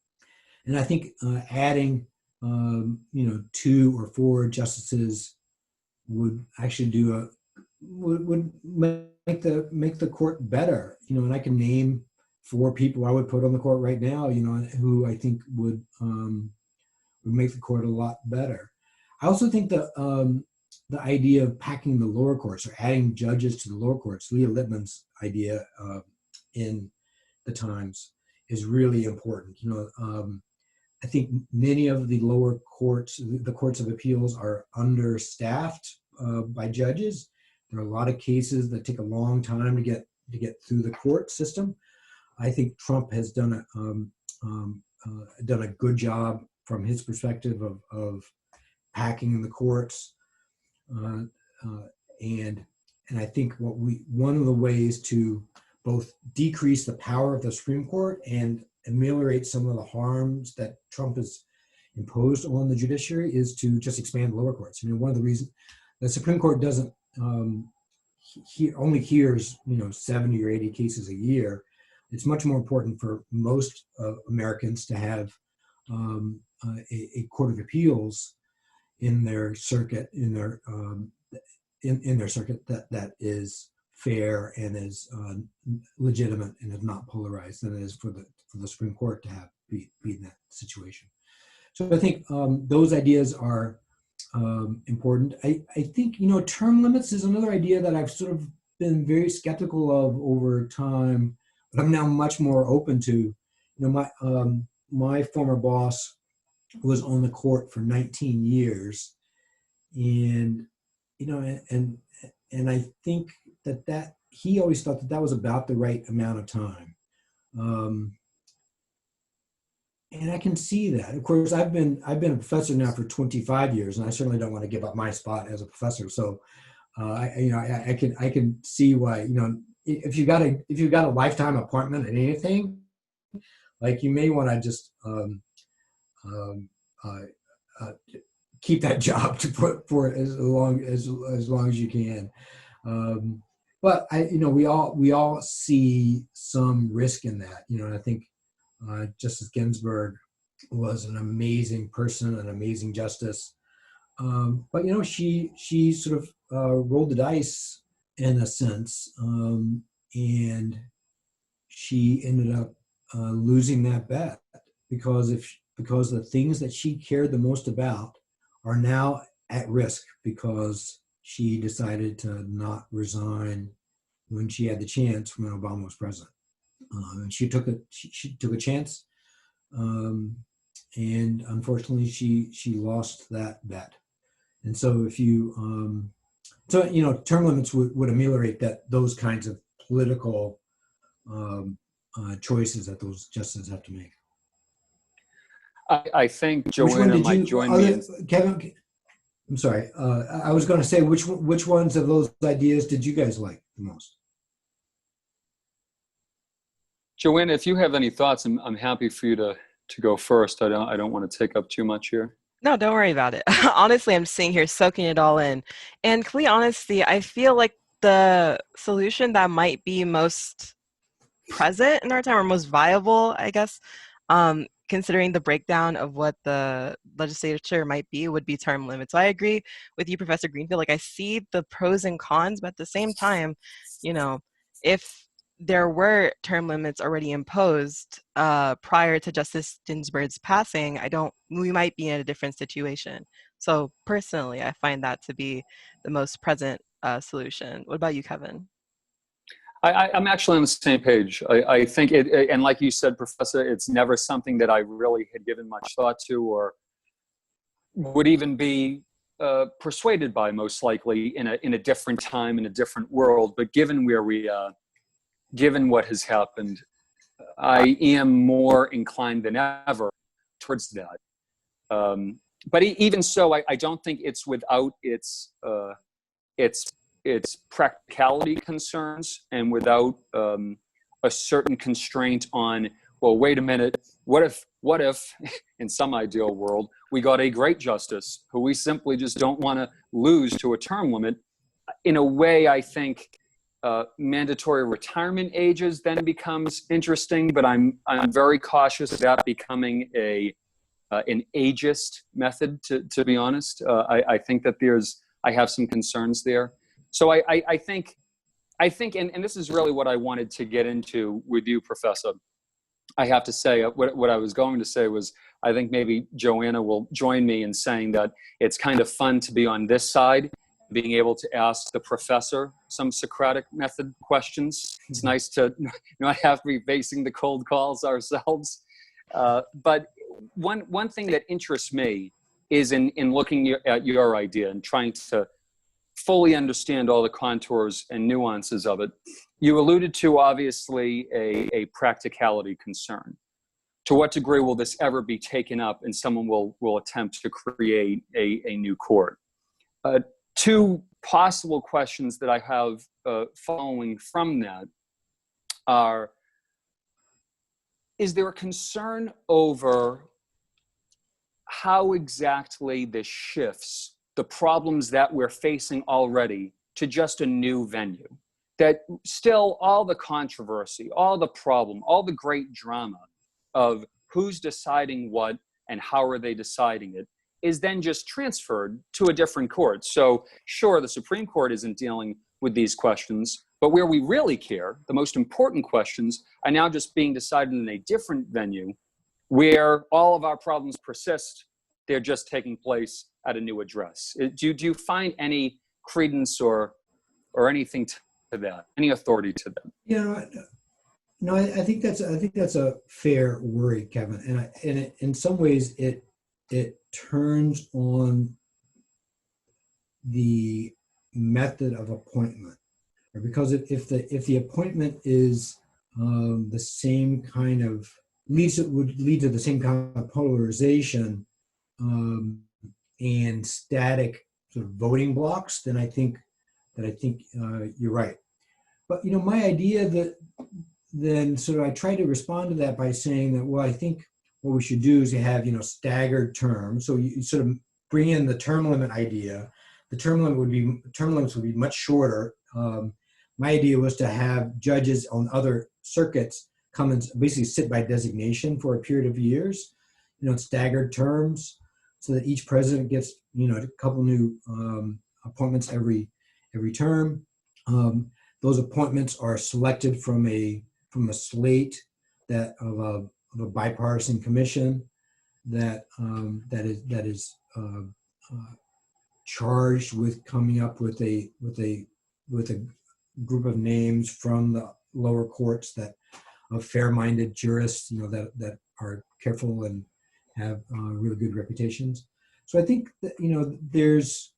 and I think adding 2 or 4 justices would actually would make the court better. And I can name 4 people I would put on the court right now, who I think would make the court a lot better. I also think the idea of packing the lower courts or adding judges to the lower courts, Leah Littman's idea in the Times, is really important. I think many of the lower courts, the courts of appeals, are understaffed by judges. There are a lot of cases that take a long time to get through the court system. I think Trump has done a good job from his perspective of packing in the courts, and I think one of the ways to both decrease the power of the Supreme Court and ameliorate some of the harms that Trump has imposed on the judiciary is to just expand the lower courts. One of the reasons the Supreme Court doesn't only hears 70 or 80 cases a year. It's much more important for most Americans to have a court of appeals in their circuit, in their circuit that is fair and is legitimate and is not polarized than it is for the Supreme Court to be in that situation. So I think those ideas are important. I think term limits is another idea that I've sort of been very skeptical of over time, but I'm now much more open to. My former boss was on the court for 19 years, and I think that he always thought that that was about the right amount of time. And I can see that. Of course, I've been a professor now for 25 years, and I certainly don't want to give up my spot as a professor. So, I can see why, if you got a lifetime appointment in anything, like, you may want to just keep that job for as long as you can. But we all see some risk in that, and I think Justice Ginsburg was an amazing person, an amazing justice. But she sort of rolled the dice in a sense, and she ended up losing that bet because the things that she cared the most about are now at risk because she decided to not resign when she had the chance when Obama was president. And she took a chance, and unfortunately she lost that bet. And so term limits would ameliorate those kinds of political choices that those justices have to make. I think Joanna might join me. Kevin, I'm sorry. I was going to say, which ones of those ideas did you guys like the most? Joanna, if you have any thoughts, I'm happy for you to go first. I don't want to take up too much here. No, don't worry about it. Honestly, I'm sitting here soaking it all in. And complete honesty, I feel like the solution that might be most present in our time, or most viable, I guess, considering the breakdown of what the legislature might be, would be term limits. So I agree with you, Professor Greenfield. Like, I see the pros and cons, but at the same time, if there were term limits already imposed prior to Justice Ginsburg's passing, we might be in a different situation. So personally, I find that to be the most present solution. What about you, Kevin? I'm actually on the same page. I think and like you said, Professor, it's never something that I really had given much thought to or would even be persuaded by, most likely, in a different time, in a different world. But given where we are, given what has happened, I am more inclined than ever towards that. But even so, I don't think it's without its practicality concerns and without a certain constraint on, well, wait a minute, what if in some ideal world we got a great justice who we simply just don't want to lose to a term limit? In a way, I think mandatory retirement ages then becomes interesting, but I'm very cautious about becoming an ageist method, to be honest. I think that I have some concerns there. So I think, and this is really what I wanted to get into with you, Professor. I have to say, what I was going to say was, I think maybe Joanna will join me in saying that it's kind of fun to be on this side, being able to ask the professor some Socratic method questions. It's nice to not have to be facing the cold calls ourselves. But one thing that interests me is in looking at your idea and trying to fully understand all the contours and nuances of it. You alluded to, obviously, a practicality concern. To what degree will this ever be taken up and someone will attempt to create a new court? Two possible questions that I have following from that are, is there a concern over how exactly this shifts the problems that we're facing already to just a new venue? That still all the controversy, all the problem, all the great drama of who's deciding what and how are they deciding it is then just transferred to a different court. So sure, the Supreme Court isn't dealing with these questions, but where we really care, the most important questions are now just being decided in a different venue where all of our problems persist. They're just taking place at a new address. Do you find any credence or anything to that, any authority to that? No, I think that's a fair worry, Kevin. And in some ways it turns on the method of appointment. or because if the appointment is the same kind of would lead to the same kind of polarization and static sort of voting blocks, then I think you're right. But my idea that then sort of I try to respond to that by saying that, well, I think what we should do is have staggered terms. So you sort of bring in the term limit idea. The term limits would be much shorter. My idea was to have judges on other circuits come and basically sit by designation for a period of years, staggered terms, so that each president gets a couple new appointments every term. Those appointments are selected from a slate of a bipartisan commission that is charged with coming up with a group of names from the lower courts of fair-minded jurists, that are careful and have really good reputations. So I think that there's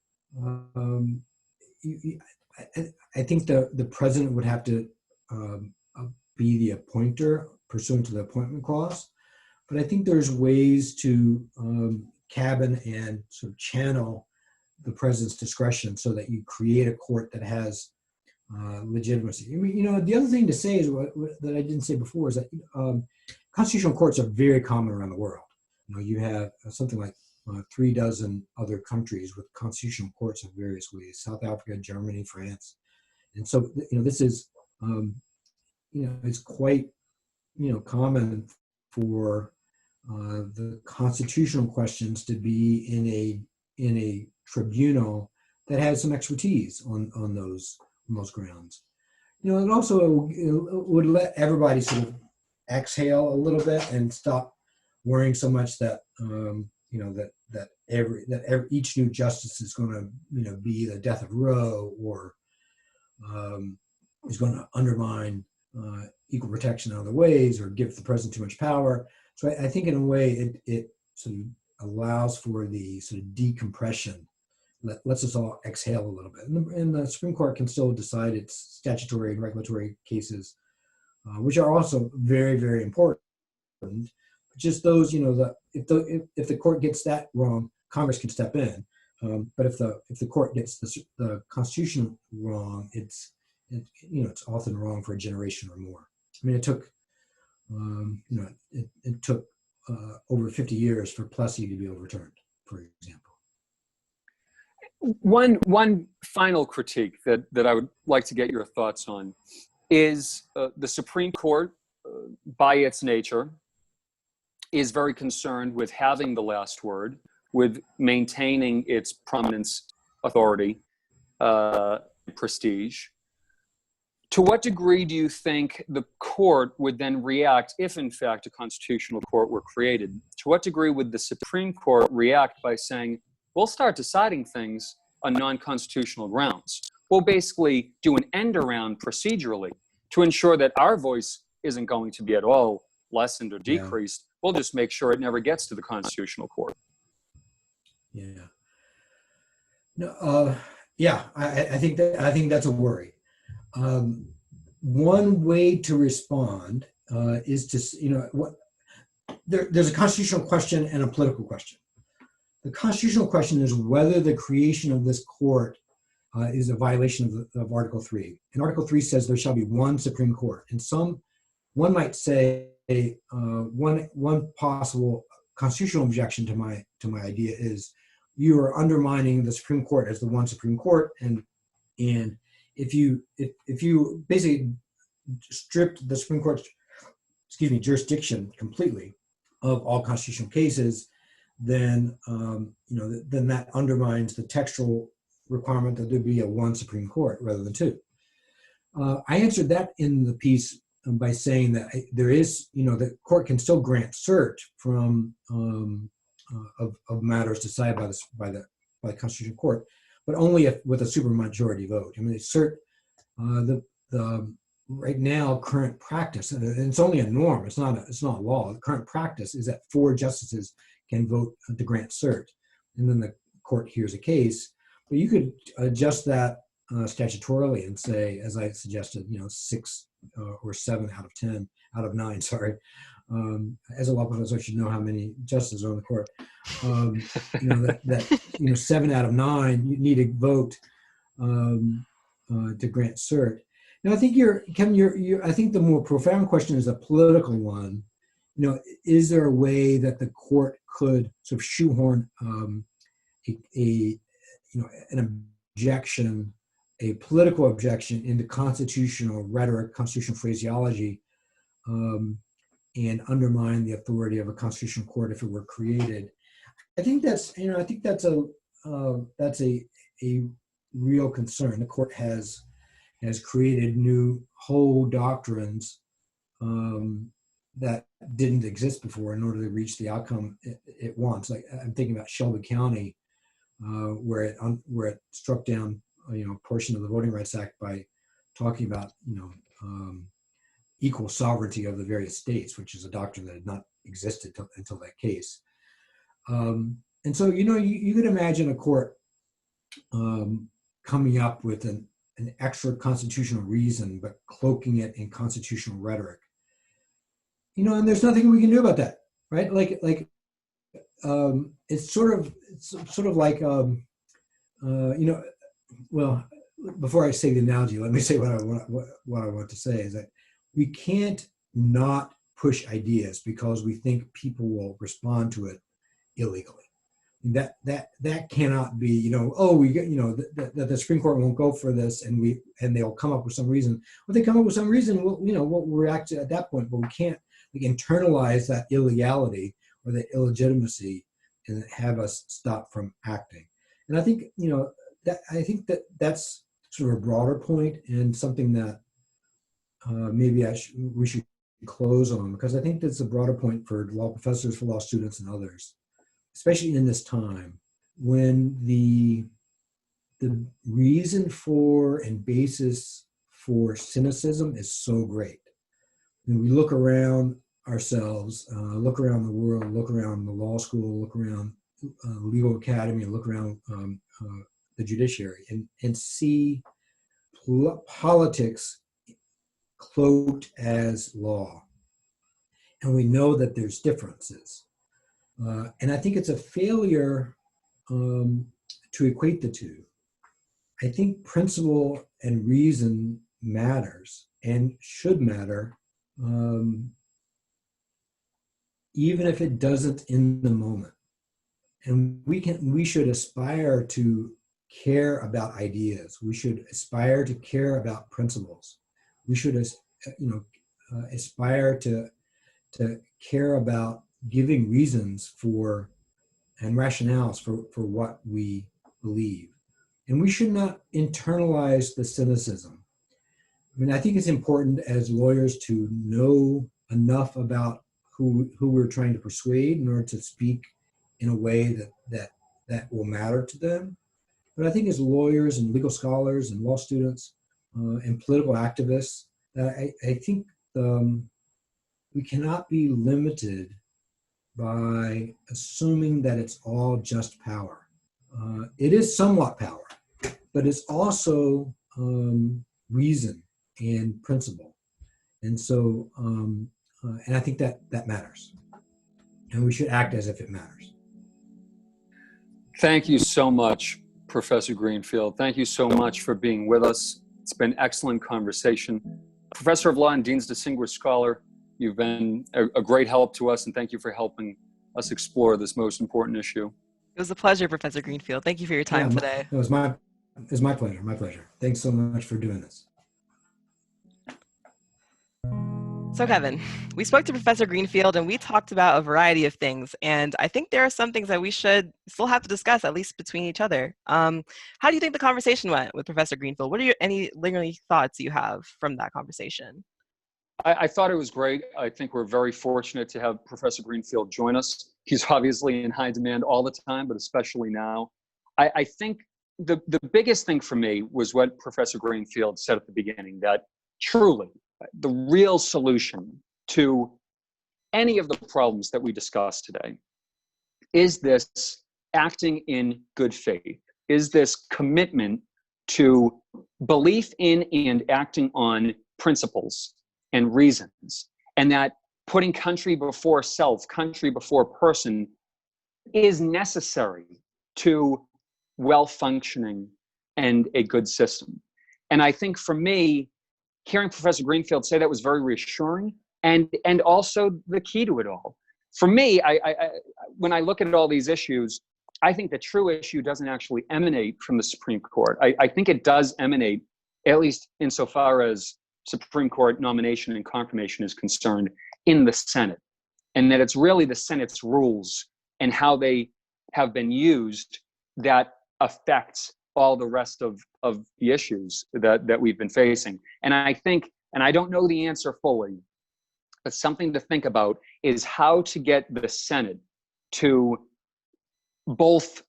I think the president would have to be the appointer pursuant to the appointment clause, but I think there's ways to cabin and sort of channel the president's discretion so that you create a court that has legitimacy. I mean, the other thing to say is that I didn't say before is that constitutional courts are very common around the world. You have something like 3 dozen other countries with constitutional courts of various ways: South Africa, Germany, France, and so this is it's quite common for the constitutional questions to be in a tribunal that has some expertise on those grounds. It also would let everybody sort of exhale a little bit and stop worrying so much that each new justice is going to be the death of Roe, or is going to undermine equal protection in other ways, or give the president too much power. So I think in a way it sort of allows for the sort of decompression, lets us all exhale a little bit. And the Supreme Court can still decide its statutory and regulatory cases, which are also very, very important. Just those, if the court gets that wrong, Congress can step in. But if the court gets the Constitution wrong, it's often wrong for a generation or more. I mean, it took it took over 50 years for Plessy to be overturned, for example. One final critique that I would like to get your thoughts on is the Supreme Court, by its nature, is very concerned with having the last word, with maintaining its prominence, authority, prestige. To what degree do you think the court would then react if, in fact, a constitutional court were created? To what degree would the Supreme Court react by saying, we'll start deciding things on non-constitutional grounds? We'll basically do an end around procedurally to ensure that our voice isn't going to be at all lessened or decreased. We'll just make sure it never gets to the constitutional court. Yeah. No. I think that's a worry. One way to respond is to there's a constitutional question and a political question. The constitutional question is whether the creation of this court is a violation of Article 3. And Article 3 says there shall be one Supreme Court. And one might say one possible constitutional objection to my idea is you are undermining the Supreme Court as the one Supreme Court, and if you basically stripped the Supreme Court's jurisdiction completely of all constitutional cases, then then that undermines the textual requirement that there be a one Supreme Court rather than two. I answered that in the piece by saying that there is, the court can still grant cert from of matters decided by the Constitutional Court, but only with a supermajority vote. I mean, cert, the right now current practice, and it's only a norm. It's not law. The current practice is that 4 justices can vote to grant cert, and then the court hears a case. But you could adjust that statutorily and say, as I suggested, 6 or 7 out of 10, out of 9, sorry. As a law professor, I should know how many justices are on the court. That 7 out of 9, you need a vote to grant cert. Now, I think Kevin, I think the more profound question is a political one. Is there a way that the court could sort of shoehorn an objection, a political objection, into constitutional rhetoric, constitutional phraseology, and undermine the authority of a constitutional court if it were created? I think that's a real concern. The court has created new whole doctrines that didn't exist before in order to reach the outcome it wants. Like, I'm thinking about Shelby County, where it struck down a portion of the Voting Rights Act by talking about equal sovereignty of the various states, which is a doctrine that had not existed until that case. And so you could imagine a court coming up with an extra constitutional reason, but cloaking it in constitutional rhetoric. And there's nothing we can do about that, right? It's sort of like, well, before I say the analogy, let me say what I want to say is that we can't not push ideas because we think people will respond to it illegally. That cannot be, that the Supreme Court won't go for this, and they'll come up with some reason. If they come up with some reason, we'll react at that point, but we can't internalize that illegality or the illegitimacy and have us stop from acting. And I think, that's sort of a broader point and something that maybe we should close on, because I think that's a broader point for law professors, for law students, and others, especially in this time when the reason for and basis for cynicism is so great. And we look around ourselves, look around the world, look around the law school, look around the legal academy, look around the judiciary, and see politics cloaked as law. And we know that there's differences. And I think it's a failure to equate the two. I think principle and reason matters and should matter, even if it doesn't in the moment. And we should aspire to care about ideas. We should aspire to care about principles. We should, aspire to care about giving reasons for and rationales for what we believe. And we should not internalize the cynicism. I mean, I think it's important as lawyers to know enough about who we're trying to persuade in order to speak in a way that will matter to them. But I think as lawyers and legal scholars and law students and political activists, I think we cannot be limited by assuming that it's all just power. It is somewhat power, but it's also reason and principle. And so, and I think that matters. And we should act as if it matters. Thank you so much, Professor Greenfield. Thank you so much for being with us. It's been excellent conversation. Professor of Law and Dean's Distinguished Scholar, you've been a great help to us, and thank you for helping us explore this most important issue. It was a pleasure, Professor Greenfield. Thank you for your time today. It was my pleasure. My pleasure. Thanks so much for doing this. So Kevin, we spoke to Professor Greenfield and we talked about a variety of things. And I think there are some things that we should still have to discuss, at least between each other. How do you think the conversation went with Professor Greenfield? What are any lingering thoughts you have from that conversation? I thought it was great. I think we're very fortunate to have Professor Greenfield join us. He's obviously in high demand all the time, but especially now. I think the biggest thing for me was what Professor Greenfield said at the beginning, that truly the real solution to any of the problems that we discussed today is this acting in good faith, is this commitment to belief in and acting on principles and reasons, and that putting country before self, country before person, is necessary to well-functioning and a good system. And I think for me, hearing Professor Greenfield say that was very reassuring, and also the key to it all. For me, I when I look at all these issues, I think the true issue doesn't actually emanate from the Supreme Court. I think it does emanate, at least insofar as Supreme Court nomination and confirmation is concerned, in the Senate. And that it's really the Senate's rules and how they have been used that affects all the rest of the issues that we've been facing. And I think, and I don't know the answer fully, but something to think about is how to get the Senate to both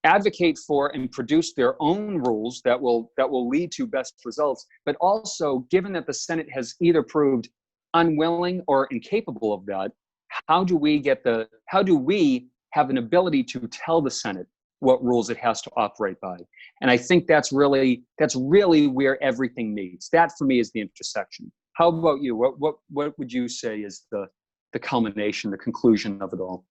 advocate for and produce their own rules that will lead to best results, but also, given that the Senate has either proved unwilling or incapable of that, how do we have an ability to tell the Senate what rules it has to operate by? And I think that's really where everything meets. That for me is the intersection. How about you? What would you say is the culmination, the conclusion of it all?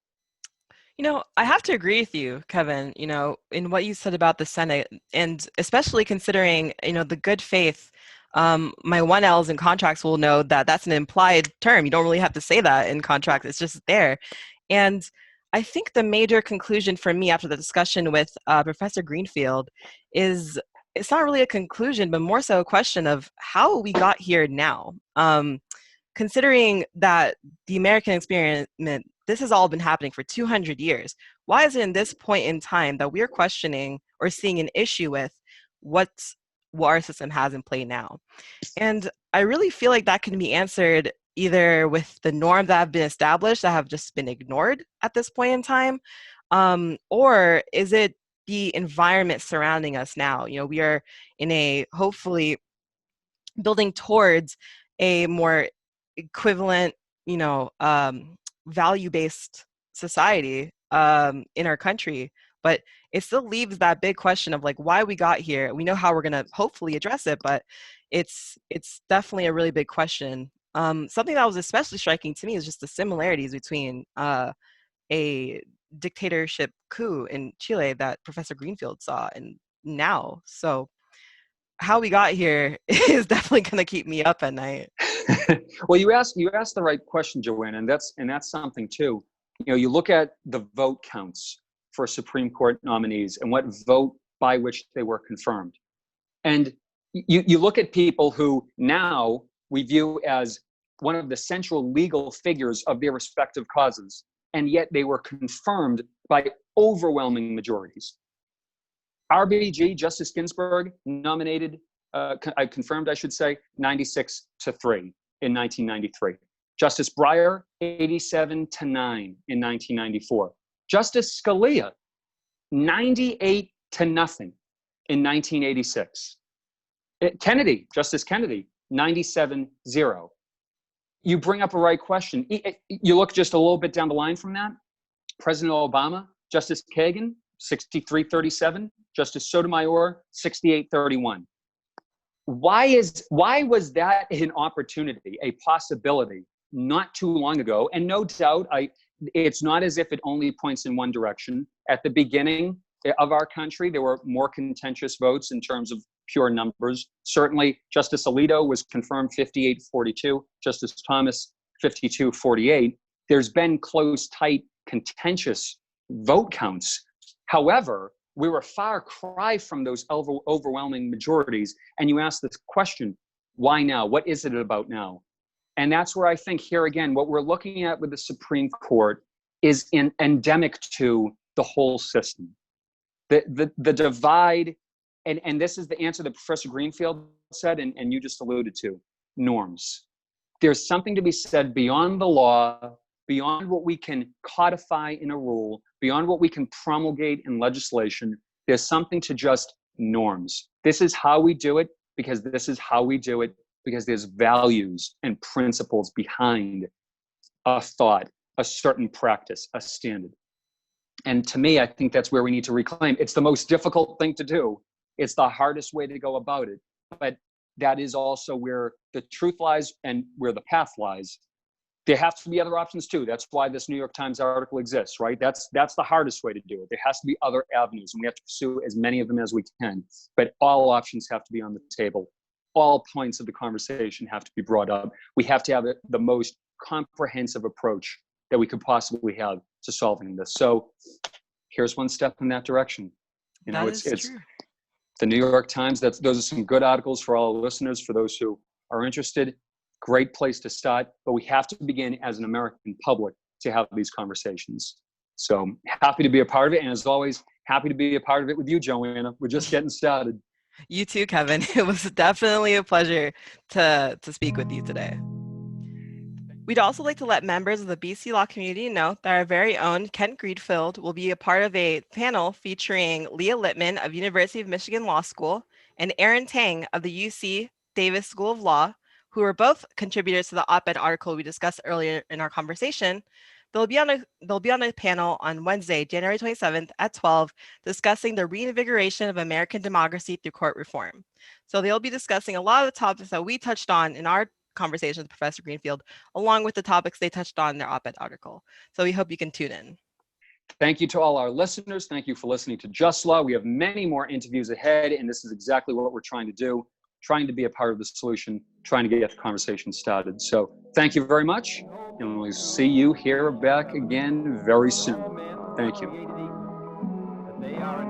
I have to agree with you, Kevin, in what you said about the Senate, and especially considering, the good faith. My 1Ls in contracts will know that that's an implied term. You don't really have to say that in contracts. It's just there. And I think the major conclusion for me after the discussion with Professor Greenfield is it's not really a conclusion, but more so a question of how we got here now. Considering that the American experiment, this has all been happening for 200 years. Why is it in this point in time that we're questioning or seeing an issue with what our system has in play now? And I really feel like that can be answered either with the norms that have been established that have just been ignored at this point in time, or is it the environment surrounding us now? We are in a hopefully building towards a more equivalent, value-based society in our country, but it still leaves that big question of why we got here. We know how we're going to hopefully address it, but it's definitely a really big question. Something that was especially striking to me is just the similarities between a dictatorship coup in Chile that Professor Greenfield saw and now. So how we got here is definitely going to keep me up at night. Well, you asked the right question, Joanna, and that's something too. You look at the vote counts for Supreme Court nominees and what vote by which they were confirmed, and you look at people who now we view as one of the central legal figures of their respective causes, and yet they were confirmed by overwhelming majorities. RBG, Justice Ginsburg, nominated, confirmed, I should say, 96-3 in 1993. Justice Breyer, 87-9 in 1994. Justice Scalia, 98-0 in 1986. Kennedy, Justice Kennedy, 97-0. You bring up a right question. You look just a little bit down the line from that. President Obama, Justice Kagan, 63-37. Justice Sotomayor, 68-31. Why was that an opportunity, a possibility, not too long ago? And no doubt, it's not as if it only points in one direction. At the beginning of our country, there were more contentious votes in terms of pure numbers. Certainly, Justice Alito was confirmed 58-42, Justice Thomas 52-48. There's been close, tight, contentious vote counts. However, we were a far cry from those overwhelming majorities. And you ask this question, why now? What is it about now? And that's where I think here again, what we're looking at with the Supreme Court is endemic to the whole system. The divide, and this is the answer that Professor Greenfield said, and you just alluded to, norms. There's something to be said beyond the law, beyond what we can codify in a rule, beyond what we can promulgate in legislation. There's something to just norms. This is how we do it because this is how we do it because there's values and principles behind a thought, a certain practice, a standard. And to me, I think that's where we need to reclaim. It's the most difficult thing to do, It's the hardest way to go about it, but that is also where the truth lies and where the path lies. There have to be other options too. That's why this New York Times article exists, right? That's the hardest way to do it. There has to be other avenues, and we have to pursue as many of them as we can. But all options have to be on the table. All points of the conversation have to be brought up. We have to have the most comprehensive approach that we could possibly have to solving this. So here's one step in that direction. You know, it's true. The New York Times. Those are some good articles for all listeners, for those who are interested. Great place to start, but we have to begin as an American public to have these conversations. So happy to be a part of it. And as always, happy to be a part of it with you, Joanna. We're just getting started. You too, Kevin. It was definitely a pleasure to speak with you today. We'd also like to let members of the BC Law community know that our very own Kent Greenfield will be a part of a panel featuring Leah Littman of University of Michigan Law School and Aaron Tang of the UC Davis School of Law, who are both contributors to the op-ed article we discussed earlier in our conversation. They'll be on a panel on Wednesday, January 27th at 12, discussing the reinvigoration of American democracy through court reform. So they'll be discussing a lot of the topics that we touched on in our conversation with Professor Greenfield, along with the topics they touched on in their op-ed article. So we hope you can tune in. Thank you to all our listeners. Thank you for listening to Just Law. We have many more interviews ahead, and this is exactly what we're trying to do. Trying to be a part of the solution, trying to get the conversation started. So thank you very much, and we'll see you here back again very soon. Thank you. They are